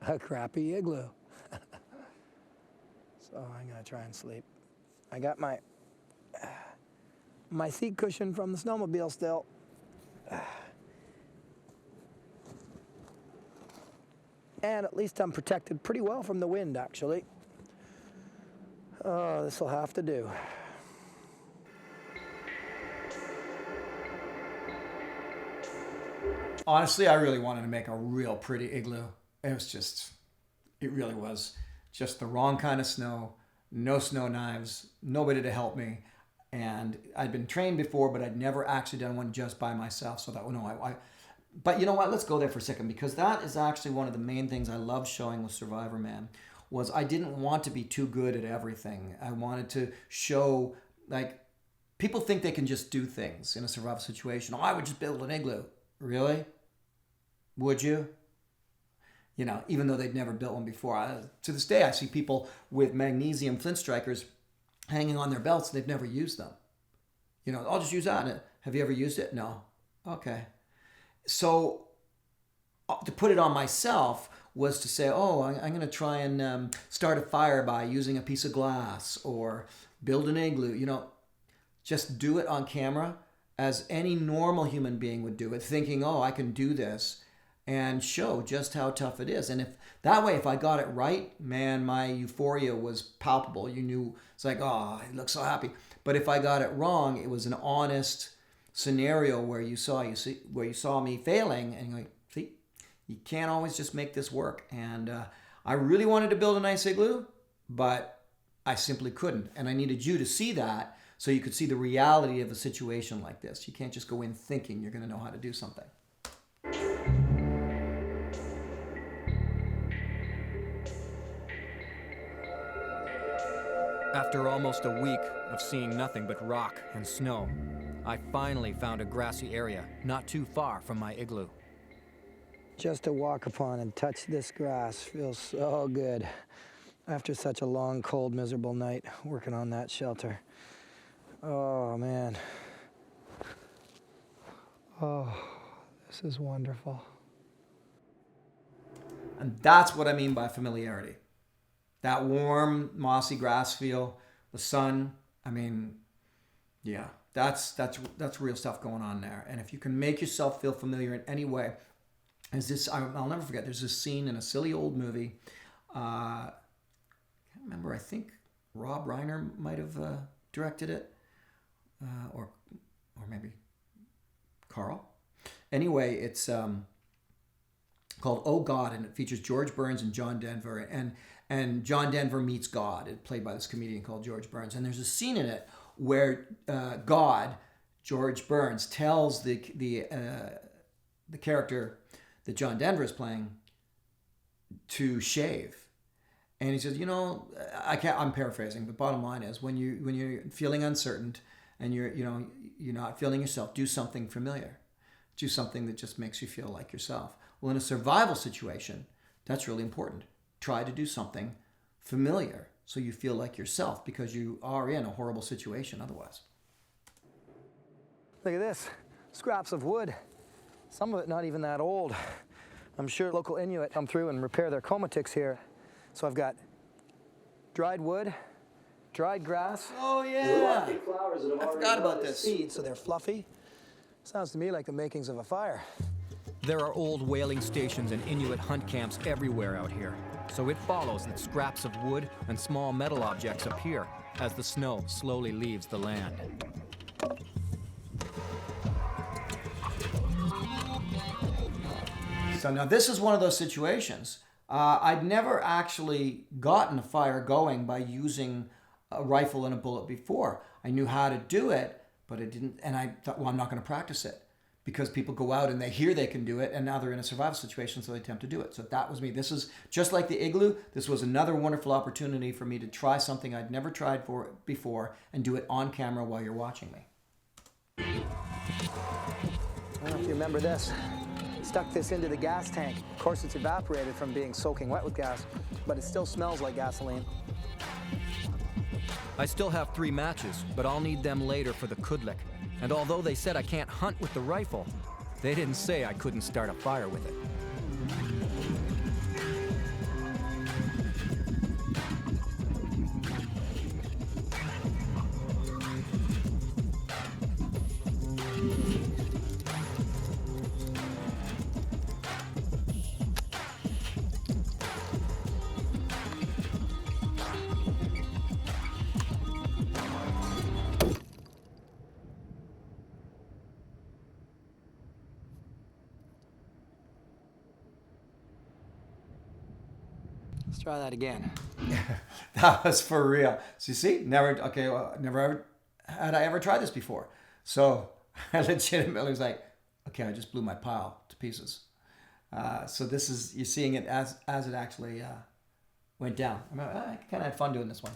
a crappy igloo. So I'm gonna try and sleep. I got my seat cushion from the snowmobile still. And at least I'm protected pretty well from the wind, actually. Oh, this'll have to do. Honestly, I really wanted to make a real pretty igloo. It really was just the wrong kind of snow, no snow knives, nobody to help me. And I'd been trained before, but I'd never actually done one just by myself. So that, no, but you know what? Let's go there for a second, because that is actually one of the main things I love showing with Survivorman. Was I didn't want to be too good at everything. I wanted to show, like, people think they can just do things in a survival situation. Oh, I would just build an igloo. Really? Would you? You know, even though they'd never built one before. To this day, I see people with magnesium flint strikers hanging on their belts and they've never used them. You know, I'll just use that. Have you ever used it? No. Okay. So to put it on myself was to say, oh, I'm going to try and start a fire by using a piece of glass or build an igloo. You know, just do it on camera as any normal human being would do it, thinking, oh, I can do this, and show just how tough it is. And if that way, if I got it right, man, my euphoria was palpable. You knew, it's like, oh, he looks so happy. But if I got it wrong, it was an honest scenario where you saw me failing, and you're like, see, you can't always just make this work. And I really wanted to build a nice igloo, but I simply couldn't. And I needed you to see that so you could see the reality of a situation like this. You can't just go in thinking you're going to know how to do something. After almost a week of seeing nothing but rock and snow, I finally found a grassy area not too far from my igloo. Just to walk upon and touch this grass feels so good. After such a long, cold, miserable night working on that shelter. Oh, man. Oh, this is wonderful. And that's what I mean by familiarity. That warm, mossy grass feel, the sun. I mean, yeah, that's real stuff going on there. And if you can make yourself feel familiar in any way, I'll never forget, there's this scene in a silly old movie. I can't remember, I think Rob Reiner might have directed it. Or maybe Carl. Anyway, it's called Oh God, and it features George Burns and John Denver. And John Denver meets God. It's played by this comedian called George Burns. And there's a scene in it where God, George Burns, tells the character that John Denver is playing to shave. And he says, you know, I'm paraphrasing, but bottom line is when you're feeling uncertain and you're not feeling yourself, do something familiar. Do something that just makes you feel like yourself. Well, in a survival situation, that's really important. Try to do something familiar so you feel like yourself, because you are in a horrible situation otherwise. Look at this, scraps of wood. Some of it not even that old. I'm sure local Inuit come through and repair their komatiks here. So I've got dried wood, dried grass. Oh yeah, I forgot about this. Seeds, so they're fluffy. Sounds to me like the makings of a fire. There are old whaling stations and Inuit hunt camps everywhere out here, so it follows that scraps of wood and small metal objects appear as the snow slowly leaves the land. So now this is one of those situations. I'd never actually gotten a fire going by using a rifle and a bullet before. I knew how to do it, but I didn't, and I thought, well, I'm not going to practice it, because people go out and they hear they can do it, and now they're in a survival situation, so they attempt to do it. So that was me. This is just like the igloo. This was another wonderful opportunity for me to try something I'd never tried before and do it on camera while you're watching me. I don't know if you remember this. Stuck this into the gas tank. Of course, it's evaporated from being soaking wet with gas, but it still smells like gasoline. I still have 3 matches, but I'll need them later for the kudlik. And although they said I can't hunt with the rifle, they didn't say I couldn't start a fire with it. Let's try that again. That was for real. So you see, never had I ever tried this before. So I legitimately was like, okay, I just blew my pile to pieces. So this is, you're seeing it as it actually went down. I kind of had fun doing this one.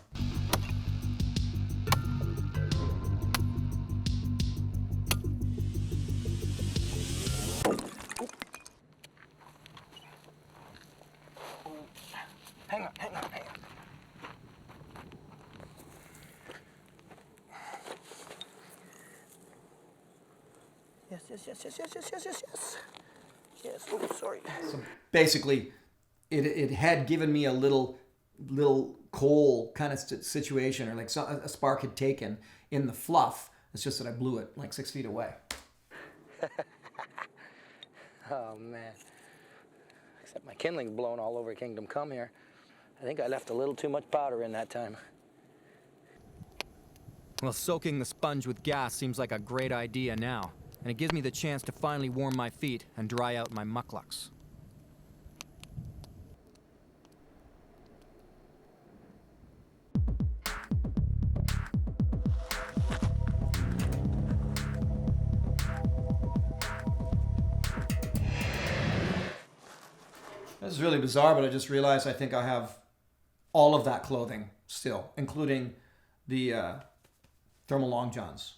Hang on. Yes. Yes, oh, sorry. So basically, it had given me a little coal kind of situation, or like a spark had taken in the fluff. It's just that I blew it like 6 feet away. Oh, man. Except my kindling's blown all over Kingdom Come here. I think I left a little too much powder in that time. Well, soaking the sponge with gas seems like a great idea now, and it gives me the chance to finally warm my feet and dry out my mucklucks. This is really bizarre, but I just realized I think I have all of that clothing still, including the thermal long johns.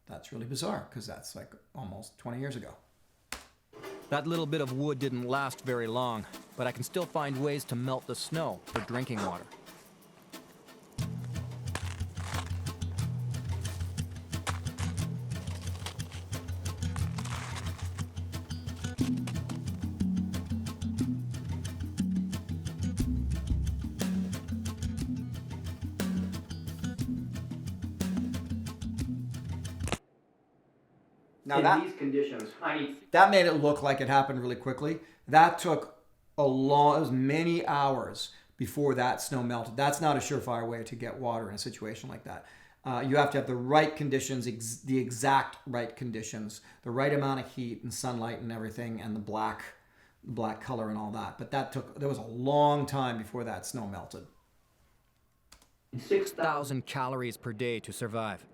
That's really bizarre, because that's like almost 20 years ago. That little bit of wood didn't last very long, but I can still find ways to melt the snow for drinking water. Now these conditions, that made it look like it happened really quickly. That took it was many hours before that snow melted. That's not a surefire way to get water in a situation like that. You have to have the right conditions, the exact right conditions, the right amount of heat and sunlight and everything, and the black color and all that. But there was a long time before that snow melted. 6,000 calories per day to survive.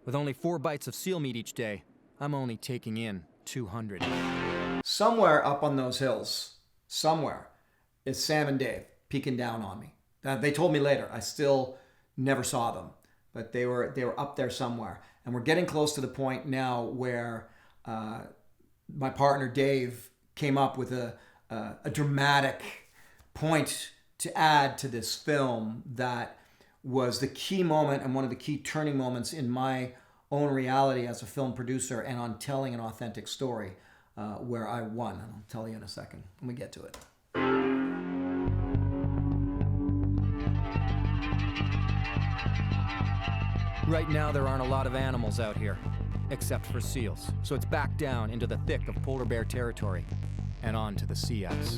With only 4 bites of seal meat each day, I'm only taking in 200. Somewhere up on those hills, somewhere, is Sam and Dave peeking down on me. They told me later. I still never saw them, but they were up there somewhere. And we're getting close to the point now where my partner Dave came up with a dramatic point to add to this film that was the key moment and one of the key turning moments in my own reality as a film producer and on telling an authentic story, where I won. And I'll tell you in a second when we get to it. Right now, there aren't a lot of animals out here, except for seals. So it's back down into the thick of polar bear territory and on to the sea ice.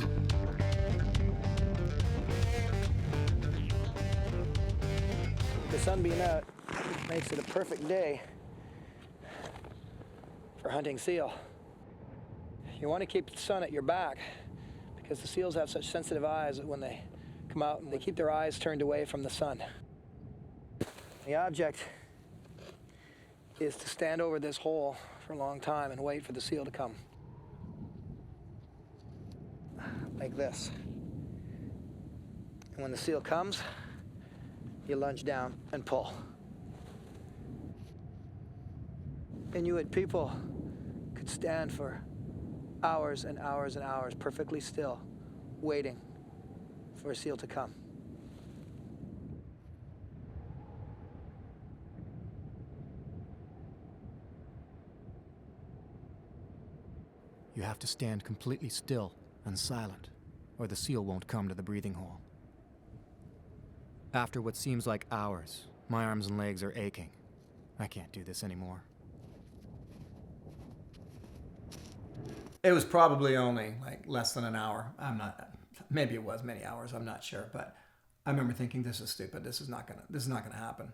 The sun being out makes it a perfect day for hunting seal. You want to keep the sun at your back because the seals have such sensitive eyes that when they come out, they keep their eyes turned away from the sun. The object is to stand over this hole for a long time and wait for the seal to come. Like this. And when the seal comes, you lunge down and pull. Inuit people could stand for hours and hours and hours perfectly still, waiting for a seal to come. You have to stand completely still and silent, or the seal won't come to the breathing hole. After what seems like hours, my arms and legs are aching. I can't do this anymore. It was probably only like less than an hour. Maybe it was many hours, I'm not sure, but I remember thinking, this is stupid. This is not gonna happen.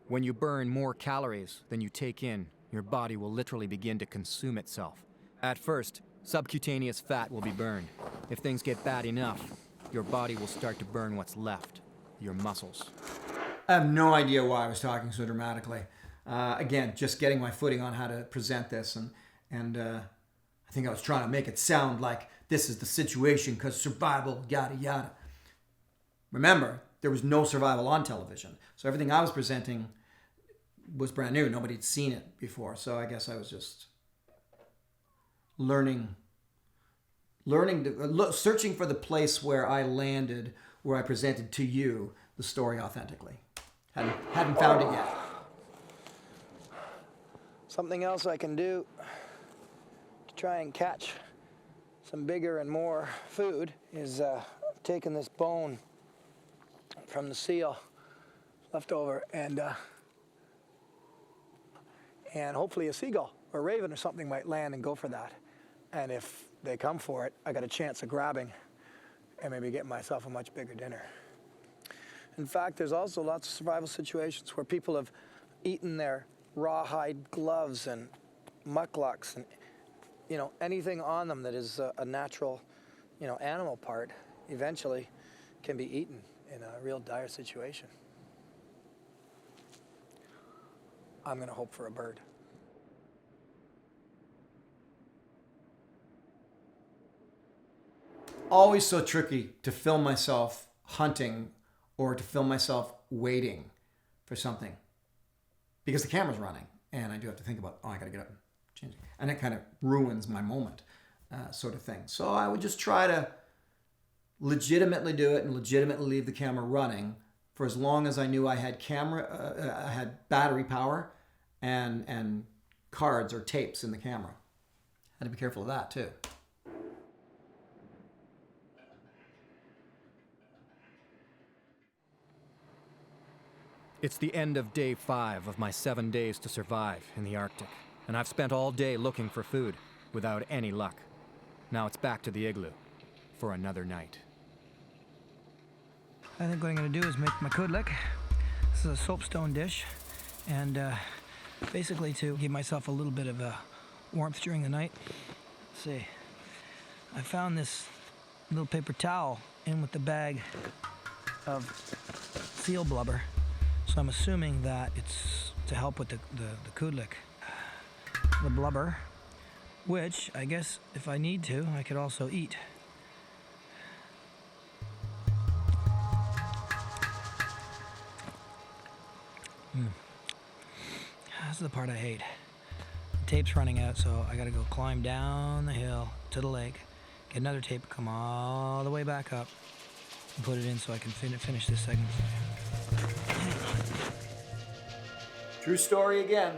When you burn more calories than you take in, your body will literally begin to consume itself. At first, subcutaneous fat will be burned. If things get bad enough, your body will start to burn what's left, your muscles. I have no idea why I was talking so dramatically. Again, just getting my footing on how to present this, and I think I was trying to make it sound like this is the situation because survival, yada yada. Remember, there was no survival on television, so everything I was presenting was brand new. Nobody had seen it before, so I guess I was just searching for the place where I landed, where I presented to you the story authentically. Hadn't found it yet. Something else I can do try and catch some bigger and more food is taking this bone from the seal left over and hopefully a seagull or a raven or something might land and go for that. And if they come for it, I got a chance of grabbing and maybe getting myself a much bigger dinner. In fact, there's also lots of survival situations where people have eaten their rawhide gloves and mucklucks and, you know, anything on them that is a natural, you know, animal part eventually can be eaten in a real dire situation. I'm gonna hope for a bird. Always so tricky to film myself hunting or to film myself waiting for something because the camera's running and I do have to think about, oh, I gotta get up and change it. And it kind of ruins my moment, sort of thing. So I would just try to legitimately do it and legitimately leave the camera running for as long as I knew I had I had battery power and cards or tapes in the camera. Had to be careful of that too. It's the end of day 5 of my 7 days to survive in the Arctic, and I've spent all day looking for food without any luck. Now it's back to the igloo for another night. I think what I'm going to do is make my kudlik. This is a soapstone dish, and basically to give myself a little bit of warmth during the night. Let's see. I found this little paper towel in with the bag of seal blubber, so I'm assuming that it's to help with the kudlik. The blubber, which I guess if I need to, I could also eat. This is the part I hate. The tape's running out, so I gotta go climb down the hill to the lake, get another tape, come all the way back up, and put it in so I can finish this segment. True story again.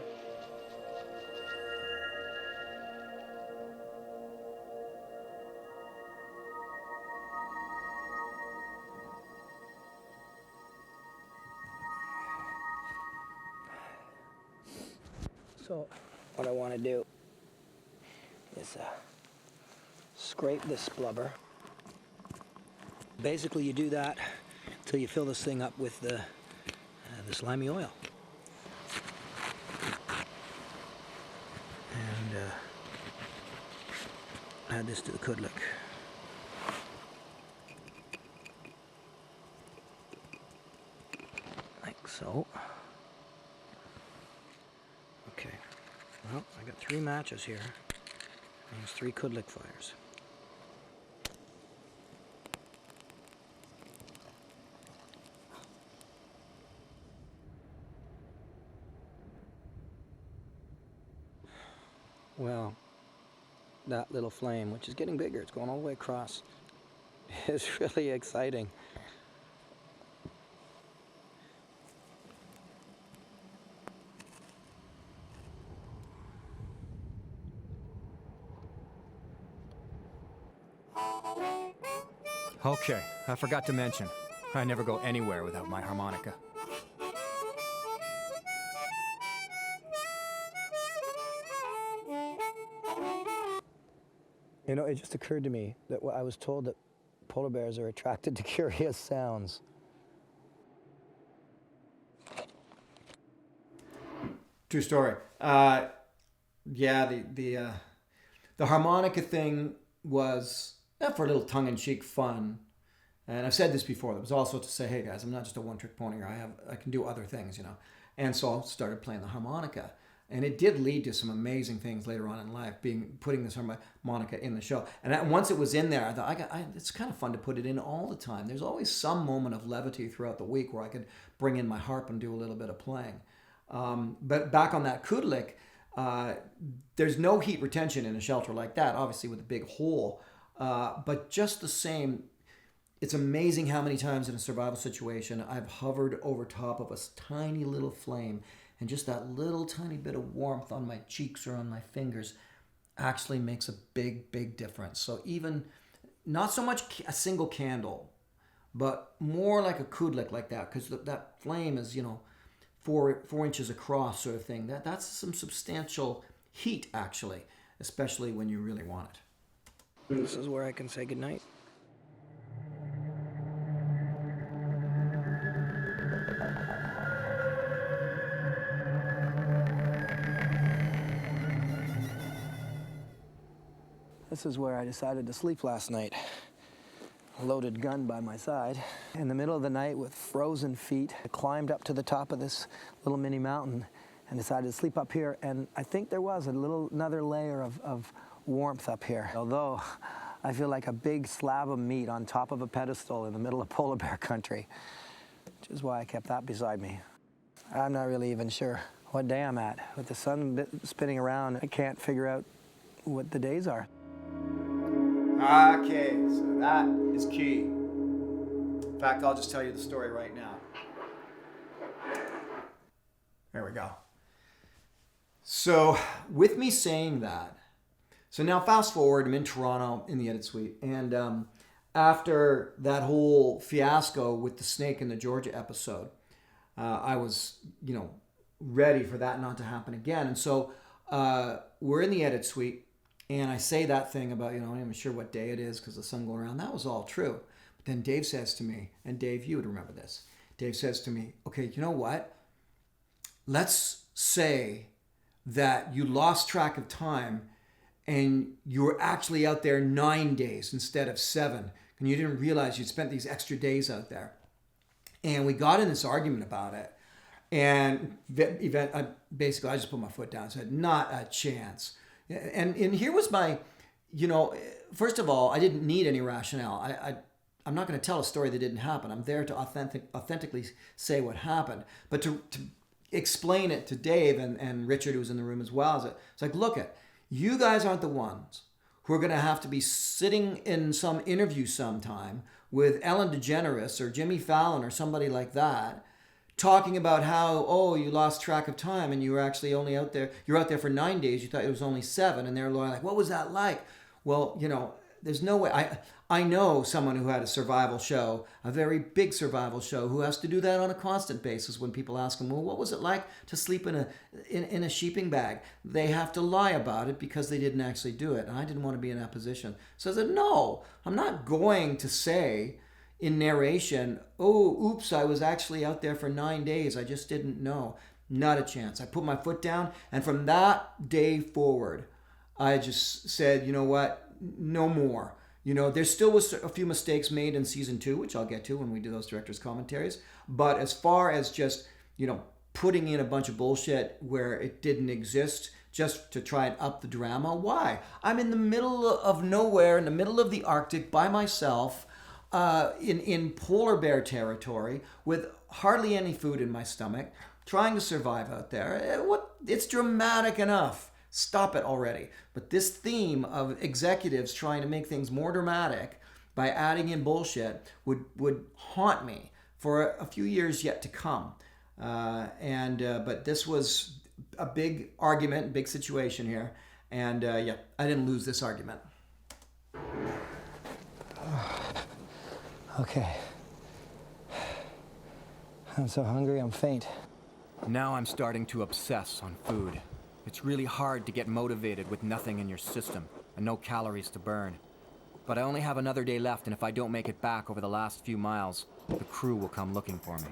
So what I want to do is scrape this blubber. Basically, you do that until you fill this thing up with the slimy oil. And add this to the kudlik. Like so. Okay, well, I got 3 matches here. And there's 3 kudlik fires. Well, that little flame, which is getting bigger, it's going all the way across, is really exciting. Okay, I forgot to mention, I never go anywhere without my harmonica. You know, it just occurred to me that I was told that polar bears are attracted to curious sounds. True story. Yeah, the harmonica thing was for a little tongue-in-cheek fun. And I've said this before. It was also to say, hey guys, I'm not just a one-trick pony. I can do other things, you know. And so I started playing the harmonica. And it did lead to some amazing things later on in life, putting this harmonica in the show. And once it was in there, I thought, it's kind of fun to put it in all the time. There's always some moment of levity throughout the week where I could bring in my harp and do a little bit of playing. But back on that kudlik, there's no heat retention in a shelter like that, obviously with a big hole. But just the same, it's amazing how many times in a survival situation I've hovered over top of a tiny little flame, and just that little tiny bit of warmth on my cheeks or on my fingers actually makes a big, big difference. So even not so much a single candle, but more like a kudlik like that, because that flame is, 4 inches across sort of thing. That's some substantial heat, actually, especially when you really want it. This is where I can say goodnight. This is where I decided to sleep last night. A loaded gun by my side. In the middle of the night with frozen feet, I climbed up to the top of this little mini mountain and decided to sleep up here. And I think there was another layer of warmth up here. Although I feel like a big slab of meat on top of a pedestal in the middle of polar bear country, which is why I kept that beside me. I'm not really even sure what day I'm at. With the sun spinning around, I can't figure out what the days are. Okay, so that is key. In fact, I'll just tell you the story right now. There we go. So, with me saying that, so now fast forward, I'm in Toronto in the edit suite, and after that whole fiasco with the snake in the Georgia episode, I was, ready for that not to happen again. And so we're in the edit suite, and I say that thing about, I'm not even sure what day it is because the sun going around. That was all true. But then Dave says to me, and Dave, you would remember this. Dave says to me, okay, you know what? Let's say that you lost track of time and you were actually out there 9 days instead of 7. And you didn't realize you'd spent these extra days out there. And we got in this argument about it. And basically, I just put my foot down and said, not a chance. And here was my, first of all, I didn't need any rationale. I'm not going to tell a story that didn't happen. I'm there to authentically say what happened. But to explain it to Dave and Richard, who was in the room as well, it's like, look it, you guys aren't the ones who are going to have to be sitting in some interview sometime with Ellen DeGeneres or Jimmy Fallon or somebody like that, talking about how, you lost track of time and you were actually only out there, you're out there for 9 days, you thought it was only 7, and they're like, what was that like? Well, there's no way. I know someone who had a survival show, a very big survival show, who has to do that on a constant basis. When people ask them, well, what was it like to sleep in a sheeping bag? They have to lie about it because they didn't actually do it. And I didn't want to be in that position. So I said, no, I'm not going to say in narration, oops, I was actually out there for 9 days. I just didn't know. Not a chance. I put my foot down. And from that day forward, I just said, you know what? No more. There still was a few mistakes made in season 2, which I'll get to when we do those director's commentaries. But as far as just, putting in a bunch of bullshit where it didn't exist just to try and up the drama, why? I'm in the middle of nowhere, in the middle of the Arctic by myself, in polar bear territory with hardly any food in my stomach, trying to survive out there. It's dramatic enough. Stop it already. But this theme of executives trying to make things more dramatic by adding in bullshit would haunt me for a few years yet to come. But this was a big argument, big situation here. And I didn't lose this argument. Okay. I'm so hungry, I'm faint. Now I'm starting to obsess on food. It's really hard to get motivated with nothing in your system and no calories to burn. But I only have another day left, and if I don't make it back over the last few miles, the crew will come looking for me.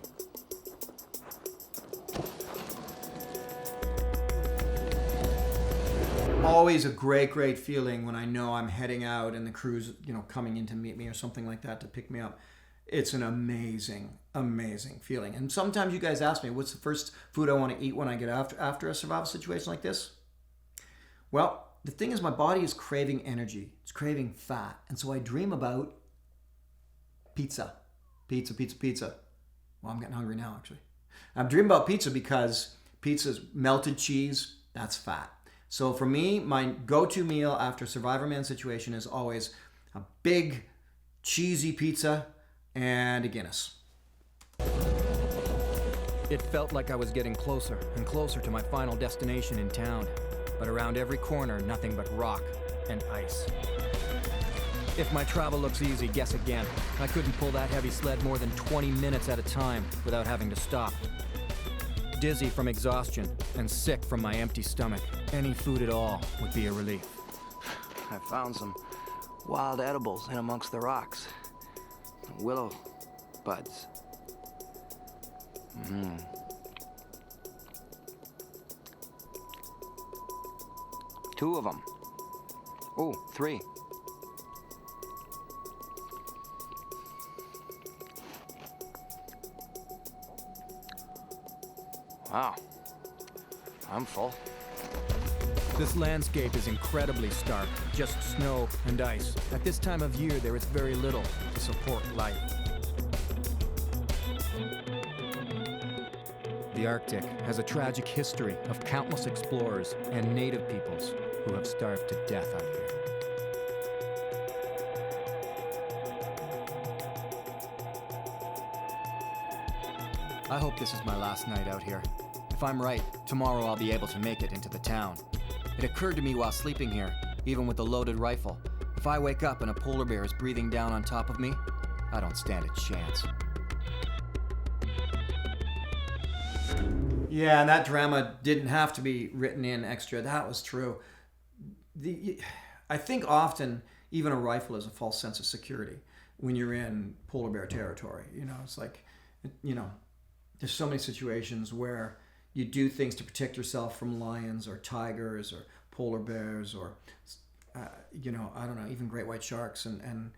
Always a great, great feeling when I know I'm heading out and the crew's, coming in to meet me or something like that to pick me up. It's an amazing, amazing feeling. And sometimes you guys ask me, what's the first food I want to eat when I get after a survival situation like this? Well, the thing is my body is craving energy. It's craving fat. And so I dream about pizza. Pizza. Well, I'm getting hungry now, actually. I'm dreaming about pizza because pizza's melted cheese, that's fat. So for me, my go-to meal after a Survivorman situation is always a big, cheesy pizza and a Guinness. It felt like I was getting closer and closer to my final destination in town. but around every corner, nothing but rock and ice. If my travel looks easy, guess again. I couldn't pull that heavy sled more than 20 minutes at a time without having to stop. Dizzy from exhaustion and sick from my empty stomach, any food at all would be a relief. I found some wild edibles in amongst the rocks. Willow buds. Two of them. Oh, three. Wow. I'm full. This landscape is incredibly stark, just snow and ice. At this time of year, there is very little to support life. The Arctic has a tragic history of countless explorers and native peoples who have starved to death out here. I hope this is my last night out here. If I'm right, tomorrow I'll be able to make it into the town. It occurred to me while sleeping here, even with the loaded rifle, if I wake up and a polar bear is breathing down on top of me, I don't stand a chance. Yeah, and that drama didn't have to be written in extra. That was true. I think often even a rifle is a false sense of security when you're in polar bear territory. You know, it's like, you know, there's so many situations where you do things to protect yourself from lions or tigers or polar bears or, you know, I don't know, even great white sharks. And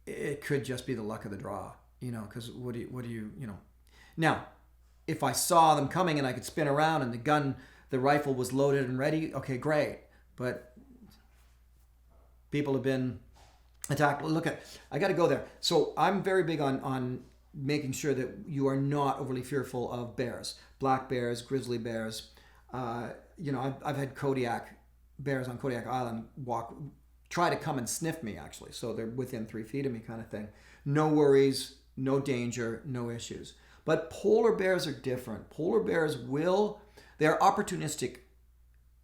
it could just be the luck of the draw, you know, because what do you, you know. Now, if I saw them coming and I could spin around and the rifle was loaded and ready, okay, great. But people have been attacked. Look I got to go there. So I'm very big on making sure that you are not overly fearful of bears, black bears, grizzly bears. You know, I've had Kodiak bears on Kodiak Island try to come and sniff me, actually. So they're within 3 feet of me kind of thing. No worries, no danger, no issues. But polar bears are different. Polar bears they're opportunistic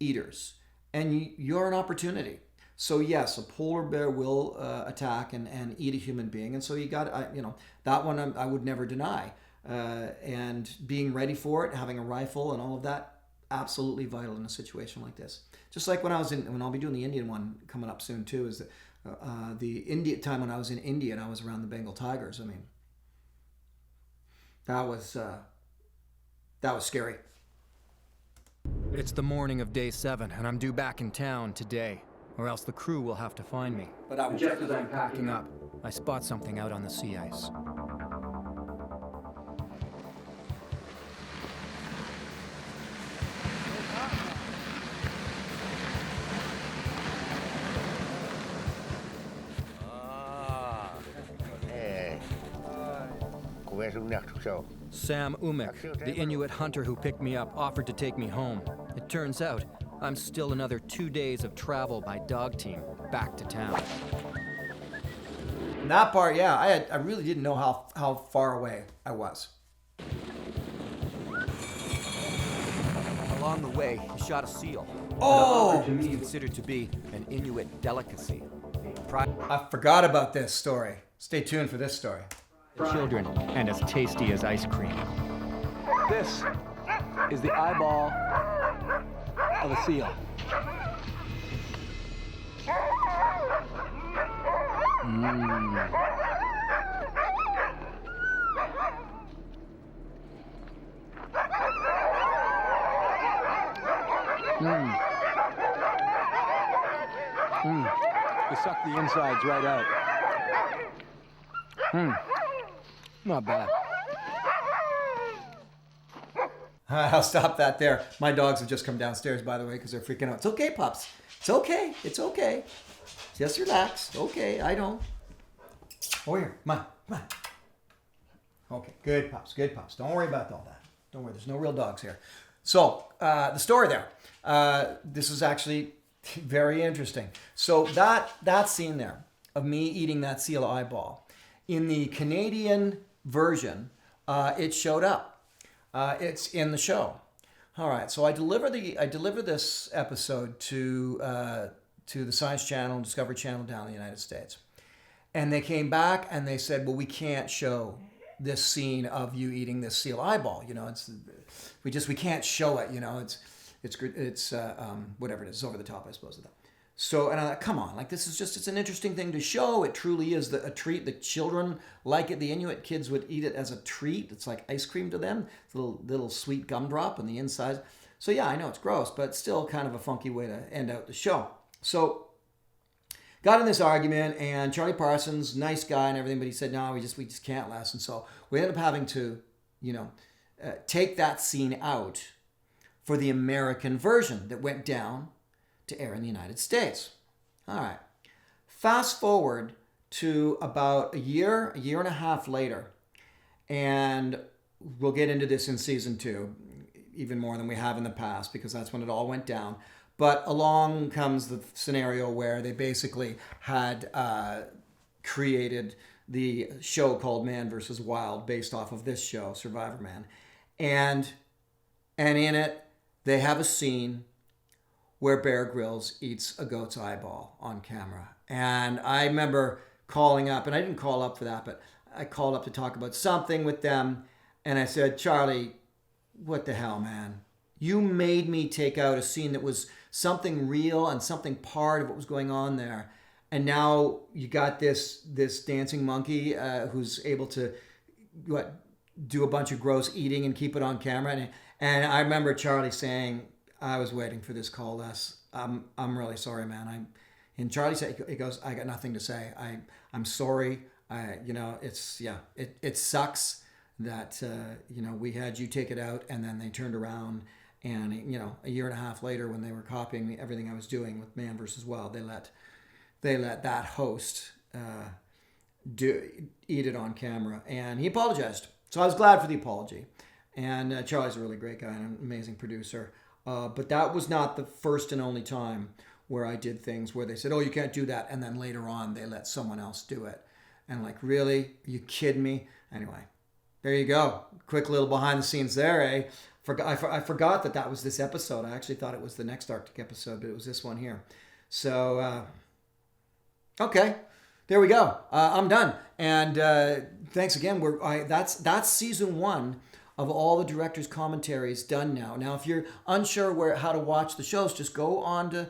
eaters. And you're an opportunity. So yes, a polar bear will attack and eat a human being. And so you got, you know, that one I would never deny. And being ready for it, having a rifle and all of that, absolutely vital in a situation like this. Just like when I'll be doing the Indian one coming up soon too, is the India time when I was in India and I was around the Bengal tigers. I mean, that was scary. It's the morning of day 7, and I'm due back in town today, or else the crew will have to find me. But just as I'm packing up, I spot something out on the sea ice. Sam Umek, the Inuit hunter who picked me up, offered to take me home. It turns out I'm still another 2 days of travel by dog team back to town. That part, yeah, I really didn't know how far away I was. Along the way, he shot a seal. Oh! It was considered to be an Inuit delicacy. I forgot about this story. Stay tuned for this story. Children, and as tasty as ice cream. This is the eyeball of a seal. You suck the insides right out. Not bad. I'll stop that there. My dogs have just come downstairs, by the way, because they're freaking out. It's okay, pups. It's okay. It's okay. Just relax. Okay, I know. Oh, here. Come on. Okay, good pups. Good pups. Don't worry about all that. Don't worry. There's no real dogs here. So, the story there. This is actually very interesting. So, that scene there of me eating that seal eyeball, in the Canadian version, it showed up. It's in the show. All right, so I deliver this episode to the Science Channel and Discovery Channel down in the United States, and they came back and they said, well, we can't show this scene of you eating this seal eyeball. You know, we can't show it. You know, it's whatever it is, over the top, I suppose. So, and I thought, come on, like it's an interesting thing to show. It truly is a treat. The children like it. The Inuit kids would eat it as a treat. It's like ice cream to them. It's a little sweet gumdrop on the inside. So yeah, I know it's gross, but still kind of a funky way to end out the show. So, got in this argument, and Charlie Parsons, nice guy and everything, but he said, no, we just can't, Les. And so we ended up having to, take that scene out for the American version that went down to air in the United States. All right. Fast forward to about a year and a half later, and we'll get into this in season 2, even more than we have in the past, because that's when it all went down. But along comes the scenario where they basically had created the show called Man vs. Wild based off of this show, Survivorman. And in it, they have a scene where Bear Grylls eats a goat's eyeball on camera. And I remember calling up, and I didn't call up for that, but I called up to talk about something with them. And I said, Charlie, what the hell, man? You made me take out a scene that was something real and something part of what was going on there. And now you got this dancing monkey who's able to do a bunch of gross eating and keep it on camera. And I remember Charlie saying, I was waiting for this call, Les. I'm really sorry, man. And Charlie said, he goes, I got nothing to say. I'm sorry. It sucks that we had you take it out, and then they turned around, and a year and a half later, when they were copying everything I was doing with Man vs. Wild, they let that host eat it on camera, and he apologized. So I was glad for the apology. And Charlie's a really great guy and an amazing producer. But that was not the first and only time where I did things where they said, oh, you can't do that. And then later on, they let someone else do it. And like, really? Are you kidding me? Anyway, there you go. Quick little behind the scenes there, eh? I forgot that was this episode. I actually thought it was the next Arctic episode, but it was this one here. So, okay. There we go. I'm done. And thanks again. That's season 1 of all the director's commentaries done now. Now, if you're unsure how to watch the shows, just go onto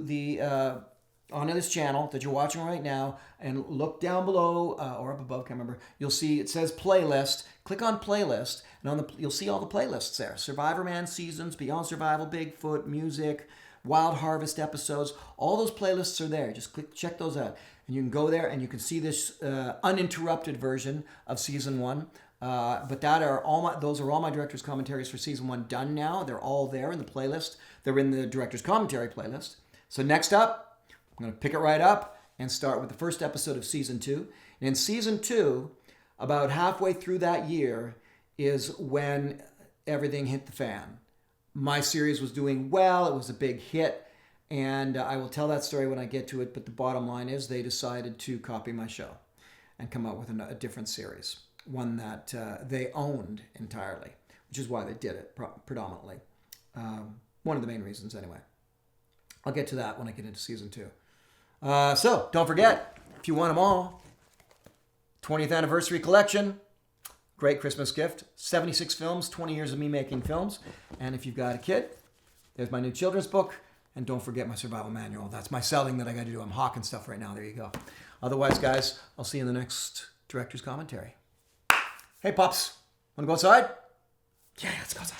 this channel that you're watching right now and look down below or up above, can't remember. You'll see it says playlist. Click on playlist, and you'll see all the playlists there. Survivorman seasons, Beyond Survival, Bigfoot, music, Wild Harvest episodes. All those playlists are there. Just check those out. And you can go there and you can see this uninterrupted version of season 1. But those are all my director's commentaries for season 1 done now. They're all there in the playlist. They're in the director's commentary playlist. So next up, I'm going to pick it right up and start with the first episode of season 2. And in season 2, about halfway through that year is when everything hit the fan. My series was doing well. It was a big hit. And I will tell that story when I get to it. But the bottom line is they decided to copy my show and come up with a different series. One that they owned entirely, which is why they did it predominantly. One of the main reasons, anyway. I'll get to that when I get into season 2. So, don't forget, if you want them all, 20th anniversary collection, great Christmas gift, 76 films, 20 years of me making films. And if you've got a kid, there's my new children's book. And don't forget my survival manual. That's my selling that I got to do. I'm hawking stuff right now. There you go. Otherwise, guys, I'll see you in the next director's commentary. Hey, Pops, want to go outside? Yeah, let's go outside.